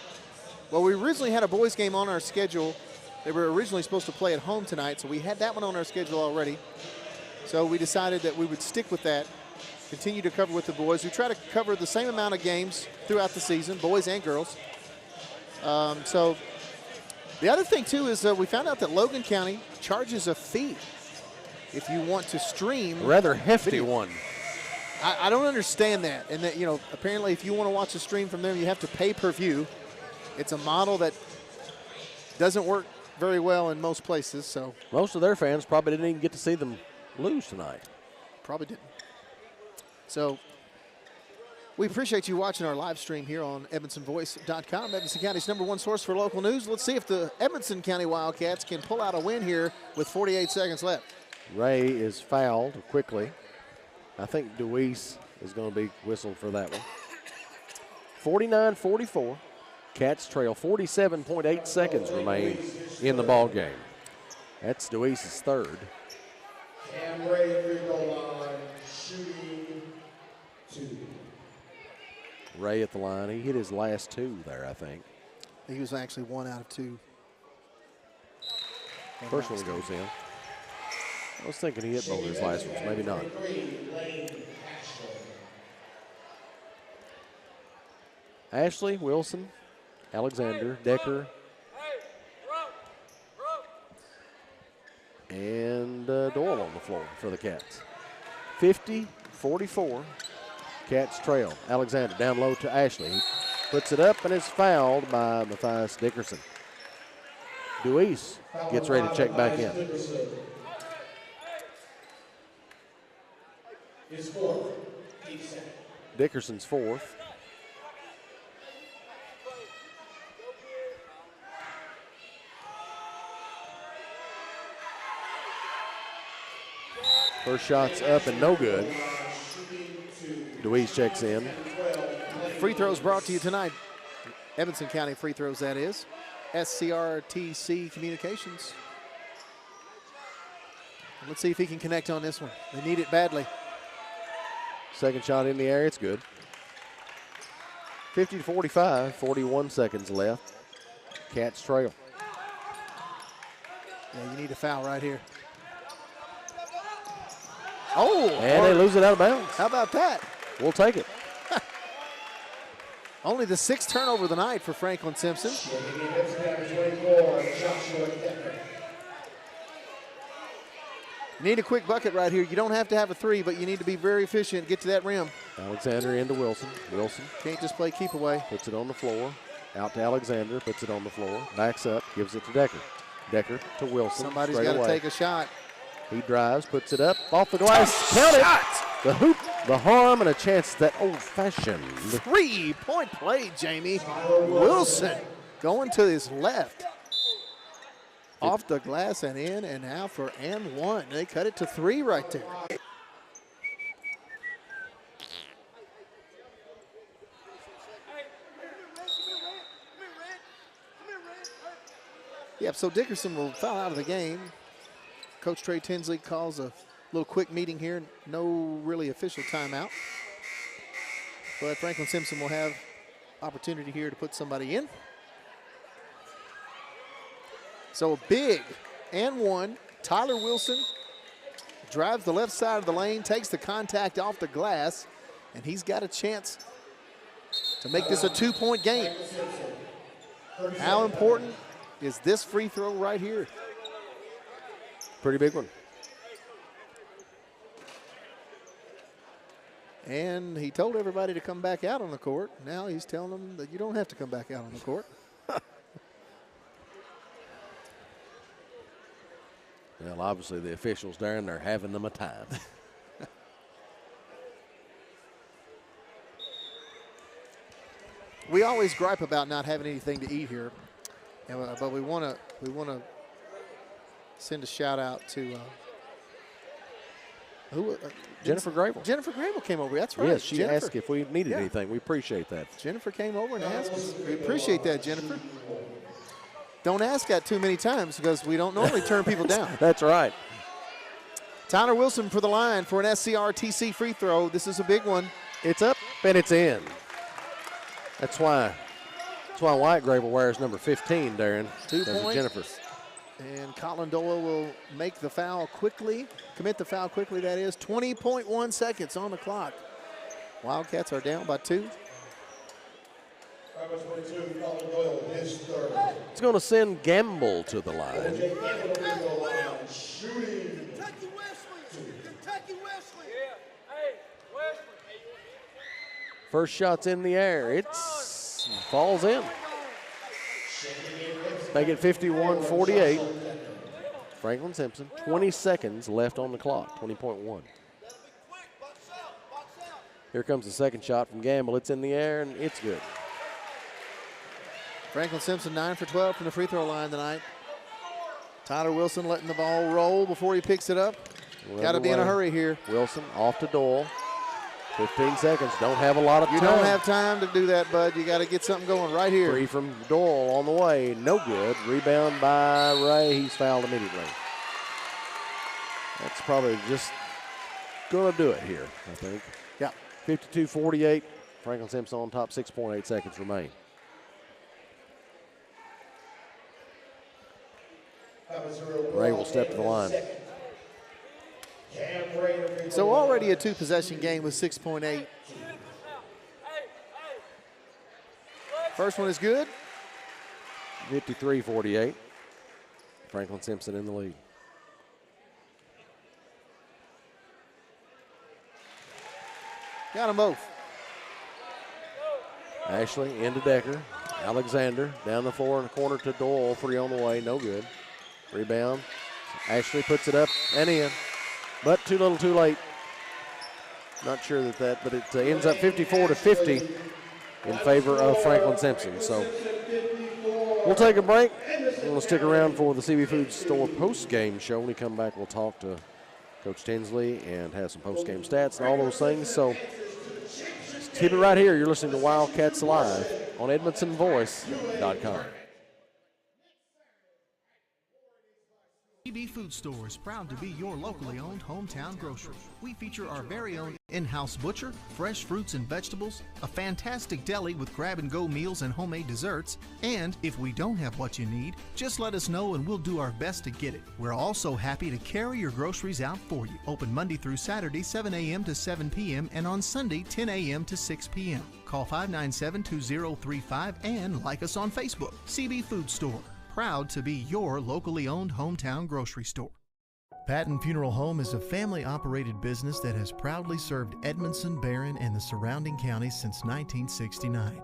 Speaker 5: Well, we originally had a boys game on our schedule. They were originally supposed to play at home tonight, so we had that one on our schedule already. So we decided that we would stick with that, continue to cover with the boys. We try to cover the same amount of games throughout the season, boys and girls. So the other thing, too, is we found out that Logan County charges a fee if you want to stream.
Speaker 2: A rather hefty
Speaker 5: video.
Speaker 2: one.
Speaker 5: I don't understand that. And that, you know, apparently if you want to watch a stream from them, you have to pay per view. It's a model that doesn't work very well in most places. So
Speaker 2: most of their fans probably didn't even get to see them lose tonight.
Speaker 5: Probably didn't. So we appreciate you watching our live stream here on EdmondsonVoice.com, Edmonson County's #1 source for local news. Let's see if the Edmonson County Wildcats can pull out a win here with 48 seconds left.
Speaker 2: Ray is fouled quickly. I think DeWeese is going to be whistled for that one. 49-44. Cats trail. 47.8 seconds remain in the ball game. That's Deweese's third.
Speaker 6: Cam Ray, free throw line, shooting 2.
Speaker 2: Ray at the line. He hit his last 2 there, I think.
Speaker 5: He was actually 1 out of 2.
Speaker 2: First one goes in. I was thinking he hit both his last ones. Maybe not. Ashley, Wilson, Alexander, Decker, and Doyle on the floor for the Cats. 50-44. Cats trail. Alexander down low to Ashley. He puts it up and is fouled by Matthias Dickerson. Deweese gets ready to check back in.
Speaker 6: His fourth.
Speaker 2: Dickerson's fourth. First shot's up and no good. Deweese checks in.
Speaker 5: Free throws brought to you tonight. Edmonson County free throws, that is. SCRTC Communications. Let's see if he can connect on this one. They need it badly.
Speaker 2: Second shot in the air, it's good. 50-45, 41 seconds left. Cats trail.
Speaker 5: Yeah, you need a foul right here. Oh!
Speaker 2: And they lose it out of bounds.
Speaker 5: How about that?
Speaker 2: We'll take it.
Speaker 5: Only the 6th turnover of the night for Franklin-Simpson. Need a quick bucket right here. You don't have to have a 3, but you need to be very efficient. Get to that rim.
Speaker 2: Alexander into Wilson. Wilson
Speaker 5: can't just play keep away.
Speaker 2: Puts it on the floor. Out to Alexander. Puts it on the floor. Backs up. Gives it to Decker. Decker to Wilson.
Speaker 5: Somebody's got to take a shot.
Speaker 2: He drives. Puts it up. Off the glass. Count it. The hoop, the harm, and a chance at that old-fashioned
Speaker 5: 3-point play, Jamie. Wilson going to his left. Off the glass and in, and now for and 1. They cut it to 3 right there. Yep, so Dickerson will foul out of the game. Coach Trey Tinsley calls a little quick meeting here. No really official timeout. But Franklin-Simpson will have opportunity here to put somebody in. So a big and 1. Tyler Wilson drives the left side of the lane, takes the contact off the glass, and he's got a chance to make this a 2-point game. How important is this free throw right here?
Speaker 2: Pretty big one.
Speaker 5: And he told everybody to come back out on the court. Now he's telling them that you don't have to come back out on the court.
Speaker 2: Well, obviously the officials there, and they're having them a time.
Speaker 5: We always gripe about not having anything to eat here, but we want to send a shout out to
Speaker 2: Jennifer Grable.
Speaker 5: Jennifer Grable came over. That's right.
Speaker 2: Yes, she
Speaker 5: Jennifer
Speaker 2: asked if we needed anything. We appreciate that.
Speaker 5: Jennifer came over and asked us. We appreciate that, Jennifer. Don't ask that too many times because we don't normally turn people down.
Speaker 2: That's right.
Speaker 5: Tyler Wilson for the line for an SCRTC free throw. This is a big one.
Speaker 2: It's up and it's in. That's why Wyatt Grable wears number 15, Darren.
Speaker 5: 2 points.
Speaker 2: Jennifer.
Speaker 5: And Colin Doyle will make the foul quickly, commit the foul quickly, that is. 20.1 seconds on the clock. Wildcats are down by 2.
Speaker 2: It's going to send Gamble to the line. First shot's in the air. It falls in. Make it 51-48. Franklin-Simpson, 20 seconds left on the clock, 20.1. Here comes the second shot from Gamble. It's in the air, and it's good.
Speaker 5: Franklin-Simpson 9 for 12 from the free throw line tonight. Tyler Wilson letting the ball roll before he picks it up. Got to be in a hurry here.
Speaker 2: Wilson off to Doyle. 15 seconds. Don't have a lot of time.
Speaker 5: You don't have time to do that, bud. You got to get something going right here.
Speaker 2: Three from Doyle on the way. No good. Rebound by Ray. He's fouled immediately. That's probably just going to do it here, I think.
Speaker 5: Yeah.
Speaker 2: 52-48. Franklin-Simpson on top. 6.8 seconds remain. Ray will step to the line.
Speaker 5: So already a two-possession game with 6.8. First one is good.
Speaker 2: 53-48. Franklin-Simpson in the lead.
Speaker 5: Got them both.
Speaker 2: Ashley into Decker. Alexander down the floor in the corner to Doyle. Three on the way. No good. Rebound. Ashley puts it up and in. But too little too late. Not sure but it ends up 54-50 in favor of Franklin-Simpson. So we'll take a break. We'll stick around for the CB Food Store post-game show. When we come back, we'll talk to Coach Tinsley and have some post-game stats and all those things. So keep it right here. You're listening to Wildcats Live on EdmonsonVoice.com.
Speaker 3: CB Food Store is proud to be your locally owned hometown grocery. We feature our very own in-house butcher, fresh fruits and vegetables, a fantastic deli with grab-and-go meals and homemade desserts, and if we don't have what you need, just let us know and we'll do our best to get it. We're also happy to carry your groceries out for you. Open Monday through Saturday, 7 a.m. to 7 p.m. and on Sunday, 10 a.m. to 6 p.m. Call 597-2035 and like us on Facebook. CB Food Store. Proud to be your locally owned hometown grocery store. Patton Funeral Home is a family-operated business that has proudly served Edmondson, Barron, and the surrounding counties since 1969.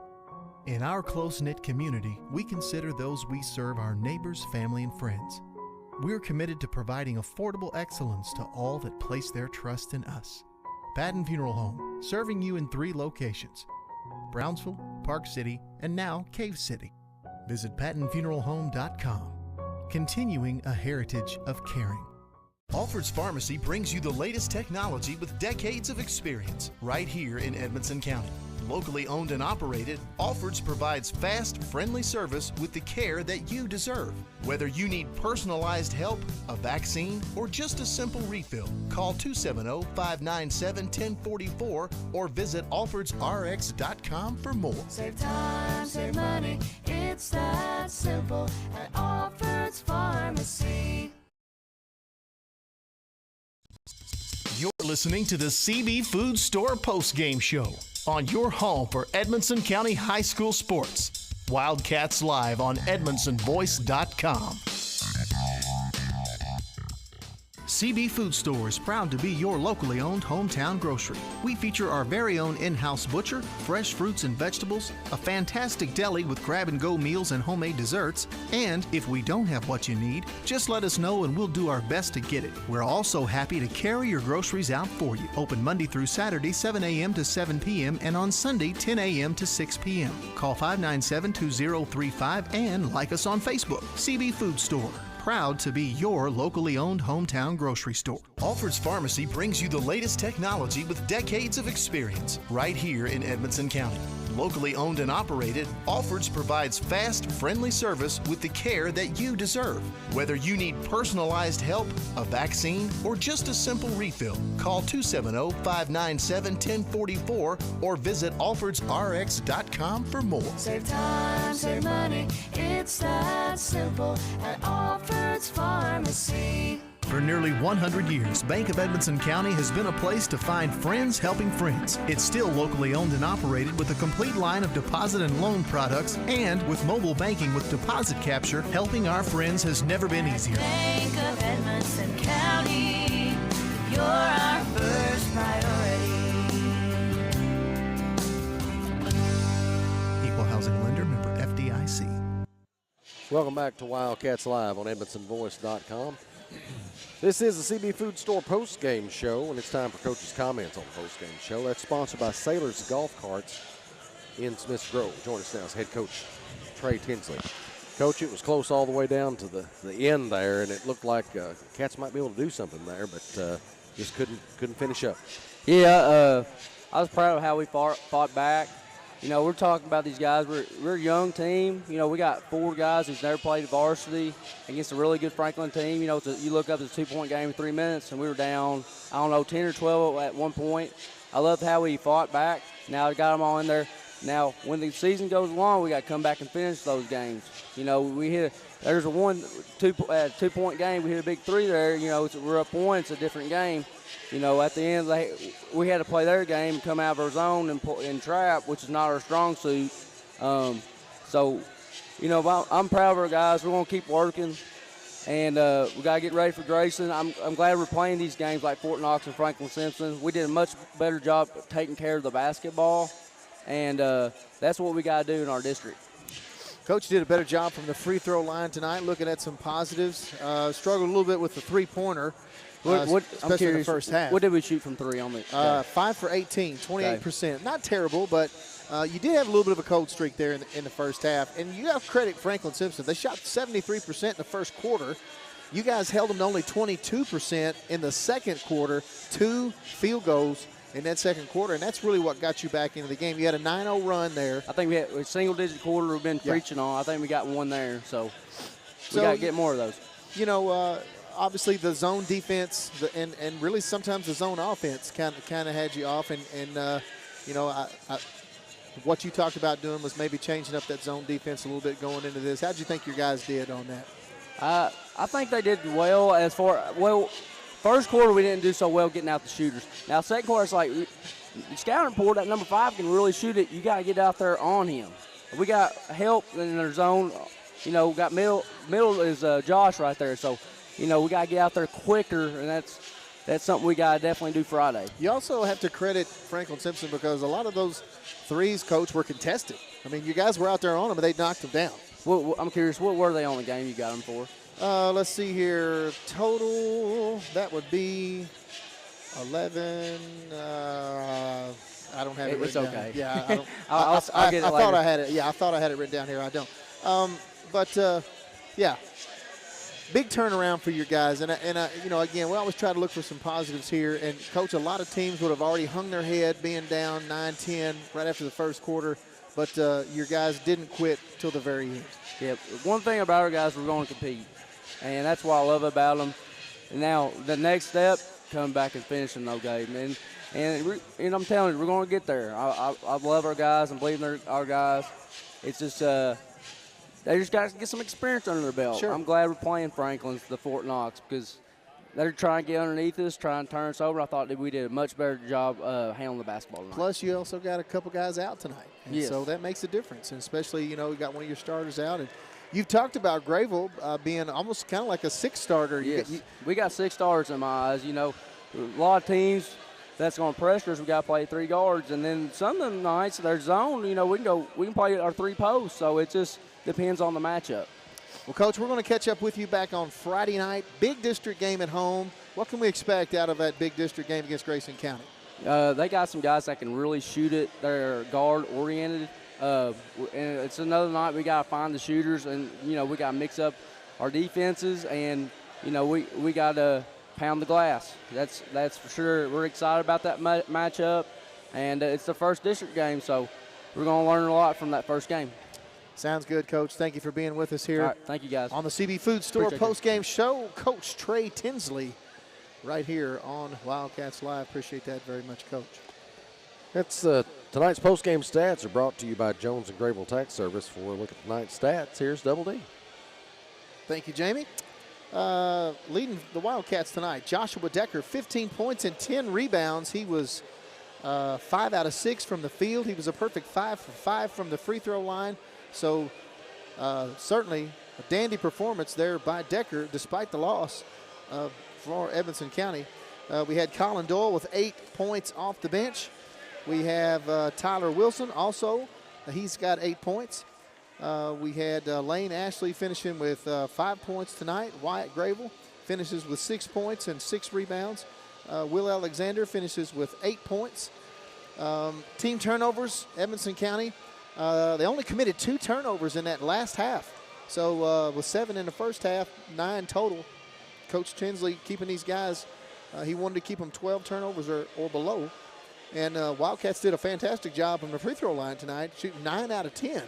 Speaker 3: In our close-knit community, we consider those we serve our neighbors, family, and friends. We're committed to providing affordable excellence to all that place their trust in us. Patton Funeral Home, serving you in 3 locations: Brownsville, Park City, and now Cave City. Visit PattonFuneralHome.com, continuing a heritage of caring. Alfred's Pharmacy brings you the latest technology with decades of experience right here in Edmonson County. Locally owned and operated, Alfred's provides fast, friendly service with the care that you deserve. Whether you need personalized help, a vaccine, or just a simple refill, call 270-597-1044 or visit alfordsrx.com for more.
Speaker 4: Save time, save money, it's that simple at Alfred's Pharmacy.
Speaker 3: You're listening to the CB Food Store postgame show on your home for Edmonson County High School sports. Wildcats Live on EdmonsonVoice.com. CB Food Store is proud to be your locally owned hometown grocery. We feature our very own in-house butcher, fresh fruits and vegetables, a fantastic deli with grab-and-go meals and homemade desserts, and if we don't have what you need, just let us know and we'll do our best to get it. We're also happy to carry your groceries out for you. Open Monday through Saturday, 7 a.m. to 7 p.m. and on Sunday, 10 a.m. to 6 p.m. Call 597-2035 and like us on Facebook. CB Food Store. Proud to be your locally owned hometown grocery store. Alfred's Pharmacy brings you the latest technology with decades of experience right here in Edmonson County. Locally owned and operated, Alfred's provides fast, friendly service with the care that you deserve. Whether you need personalized help, a vaccine, or just a simple refill, call 270-597-1044 or visit alfordsrx.com for more.
Speaker 4: Save time, save money, it's that simple at Alfred's Pharmacy.
Speaker 3: For nearly 100 years, Bank of Edmonson County has been a place to find friends helping friends. It's still locally owned and operated with a complete line of deposit and loan products, and with mobile banking with deposit capture, helping our friends has never been easier.
Speaker 4: Bank of Edmonson County, you're our first priority.
Speaker 3: Equal housing lender, member FDIC.
Speaker 2: Welcome back to Wildcats Live on EdmonsonVoice.com. This is the CB Food Store post-game show, and it's time for Coach's comments on the post-game show. That's sponsored by Sailor's Golf Carts in Smiths Grove. Join us now as head coach Trey Tinsley. Coach, it was close all the way down to the end there, and it looked like Cats might be able to do something there, but just couldn't finish up.
Speaker 9: Yeah, I was proud of how we fought back. You know, we're talking about these guys. We're a young team. You know, we got 4 guys who's never played varsity against a really good Franklin team. You know, you look up, it's a 2-point game in 3 minutes, and we were down, 10 or 12 at one point. I loved how we fought back. Now I got them all in there. Now, when the season goes along, we got to come back and finish those games. You know, there's a 2-point game. We hit a big 3 there. You know, we're up points, a different game. You know, at the end, we had to play their game, come out of our zone and trap, which is not our strong suit. So, you know, I'm proud of our guys. We're going to keep working, and we got to get ready for Grayson. I'm glad we're playing these games like Fort Knox and Franklin-Simpson. We did a much better job taking care of the basketball, and that's what we got to do in our district.
Speaker 5: Coach did a better job from the free throw line tonight, looking at some positives. Struggled a little bit with the three-pointer. Especially in the first half.
Speaker 9: What did we shoot from 3 on the game?
Speaker 5: 5 for 18, 28%.
Speaker 9: Okay.
Speaker 5: Not terrible, but you did have a little bit of a cold streak there in the first half. And you got to credit Franklin-Simpson. They shot 73% in the first quarter. You guys held them to only 22% in the second quarter, 2 field goals in that second quarter, and that's really what got you back into the game. You had a 9-0 run there.
Speaker 9: I think we had a single-digit quarter we've been preaching on. I think we got one there, so we got to get more of those.
Speaker 5: You know, obviously the zone defense and really sometimes the zone offense kind of had you off, and you know, what you talked about doing was maybe changing up that zone defense a little bit going into this. How'd you think your guys did on that?
Speaker 9: I think they did well first quarter we didn't do so well getting out the shooters. Now second quarter it's like scouting report, that number 5 can really shoot it. You got to get out there on him. We got help in their zone. You know, got middle is Josh right there, so you know, we got to get out there quicker, and that's something we got to definitely do Friday.
Speaker 5: You also have to credit Franklin-Simpson because a lot of those threes, Coach, were contested. I mean, you guys were out there on them, and they knocked them down.
Speaker 9: Well, I'm curious, what were they on the game you got them for?
Speaker 5: Let's see here. Total, that would be 11. I don't have it written
Speaker 9: it's okay.
Speaker 5: down. Yeah, I don't.
Speaker 9: I'll get it later.
Speaker 5: I thought I had it. Yeah, I thought I had it written down here. I don't. Yeah. Big turnaround for your guys, and you know, again, we always try to look for some positives here. And Coach, a lot of teams would have already hung their head, being down 9-10 right after the first quarter, but your guys didn't quit till the very end.
Speaker 9: Yeah, one thing about our guys, we're going to compete, and that's what I love about them. And now the next step, coming back and finishing those games, and I'm telling you, we're going to get there. I love our guys. I'm believing our guys. It's just they just got to get some experience under their belt.
Speaker 5: Sure.
Speaker 9: I'm glad we're playing Franklin's, the Fort Knox, because they're trying to get underneath us, trying to turn us over. I thought that we did a much better job handling the basketball tonight.
Speaker 5: Plus, you also got a couple guys out tonight. And
Speaker 9: yes.
Speaker 5: So that makes a difference, and especially, you know, you got one of your starters out. And you've talked about Grayville being almost kind of like a 6-starter.
Speaker 9: Yes. We got 6 starters in my eyes. You know, a lot of teams that's going to pressure us. We got to play 3 guards, and then some of the nights their zone. You know, we can play our 3 posts. So it just depends on the matchup.
Speaker 5: Well, Coach, we're going to catch up with you back on Friday night. Big district game at home. What can we expect out of that big district game against Grayson County?
Speaker 9: They got some guys that can really shoot it. They're guard-oriented. And it's another night we got to find the shooters, and, you know, we got to mix up our defenses, and, you know, we got to pound the glass. That's for sure. We're excited about that matchup, and it's the first district game, so we're going to learn a lot from that first game.
Speaker 5: Sounds good, Coach. Thank you for being with us here.
Speaker 9: All right, thank you, guys.
Speaker 5: On the CB Food Store post-game show, Coach Trey Tinsley right here on Wildcats Live. Appreciate that very much, Coach.
Speaker 2: That's tonight's post-game stats are brought to you by Jones and Grayville Tax Service. For a look at tonight's stats, here's Double D.
Speaker 5: Thank you, Jamie. Leading the Wildcats tonight, Joshua Decker, 15 points and 10 rebounds. He was 5 out of 6 from the field. He was a perfect 5 for 5 from the free throw line. So certainly a dandy performance there by Decker despite the loss for Edmonson County. We had Colin Doyle with 8 points off the bench. We have Tyler Wilson also. He's got 8 points. We had Lane Ashley finishing with 5 points tonight. Wyatt Grayville finishes with 6 points and 6 rebounds. Will Alexander finishes with 8 points. Team turnovers, Edmonson County. They only committed 2 turnovers in that last half. So with 7 in the first half, 9 total. Coach Tinsley keeping these guys, he wanted to keep them 12 turnovers or below. And Wildcats did a fantastic job on the free throw line tonight, shooting 9 out of 10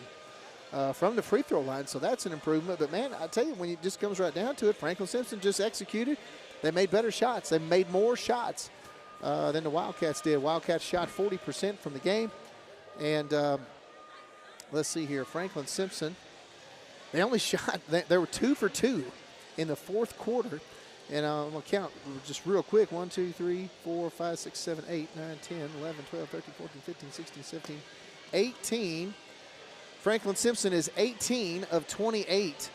Speaker 5: from the free throw line. So that's an improvement. But, man, I tell you, when it just comes right down to it, Franklin-Simpson just executed. They made better shots. They made more shots than the Wildcats did. Wildcats shot 40% from the game. And let's see here. Franklin-Simpson, they only shot, they were 2 for 2 in the fourth quarter. And I'm going to count just real quick. 1, 2, 3, 4, 5, 6, 7, 8, 9, 10, 11, 12, 13, 14, 15, 16, 17, 18. Franklin-Simpson is 18 of 28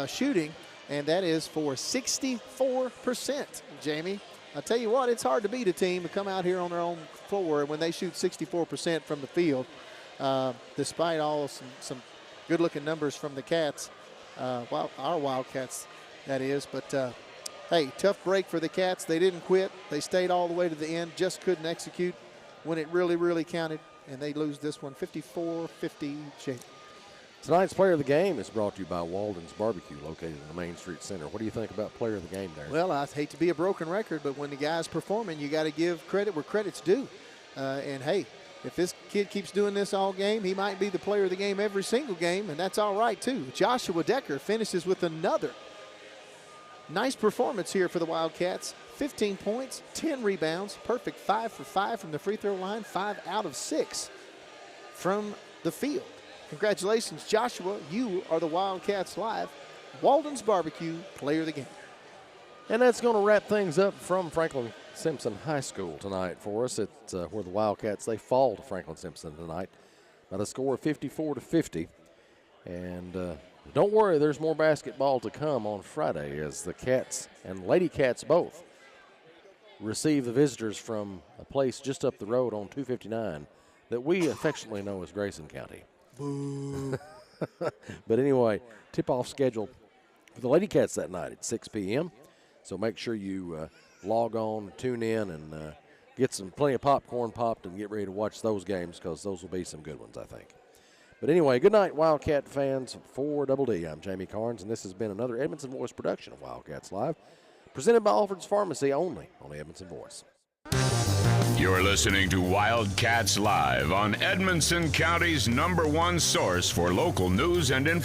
Speaker 5: shooting, and that is for 64%, Jamie. I tell you what, it's hard to beat a team to come out here on their own floor when they shoot 64% from the field, despite all some good-looking numbers from the Cats, our Wildcats, that is. But, hey, tough break for the Cats. They didn't quit. They stayed all the way to the end, just couldn't execute when it really, really counted, and they lose this one 54-50.
Speaker 2: Tonight's player of the game is brought to you by Walden's Barbecue, located in the Main Street Center. What do you think about player of the game there?
Speaker 5: Well, I hate to be a broken record, but when the guy's performing, you got to give credit where credit's due. And, hey, if this kid keeps doing this all game, he might be the player of the game every single game, and that's all right, too. Joshua Decker finishes with another nice performance here for the Wildcats. 15 points, 10 rebounds, perfect 5 for 5 from the free throw line, 5 out of 6 from the field. Congratulations, Joshua. You are the Wildcats Live Walden's Barbecue Player of the Game.
Speaker 2: And that's going to wrap things up from Franklin-Simpson High School tonight for us. It's where the Wildcats, they fall to Franklin-Simpson tonight by the score of 54-50. And don't worry, there's more basketball to come on Friday as the Cats and Lady Cats both receive the visitors from a place just up the road on 259 that we affectionately know as Grayson County. Boo. But anyway, tip-off scheduled for the Lady Cats that night at 6 p.m. So make sure you log on, tune in, and get plenty of popcorn popped and get ready to watch those games because those will be some good ones, I think. But anyway, good night, Wildcat fans. For Double D, I'm Jamie Carnes, and this has been another Edmondson Voice production of Wildcats Live, presented by Alfred's Pharmacy only on the Edmondson Voice.
Speaker 1: You're listening to Wildcats Live on Edmondson County's #1 source for local news and information.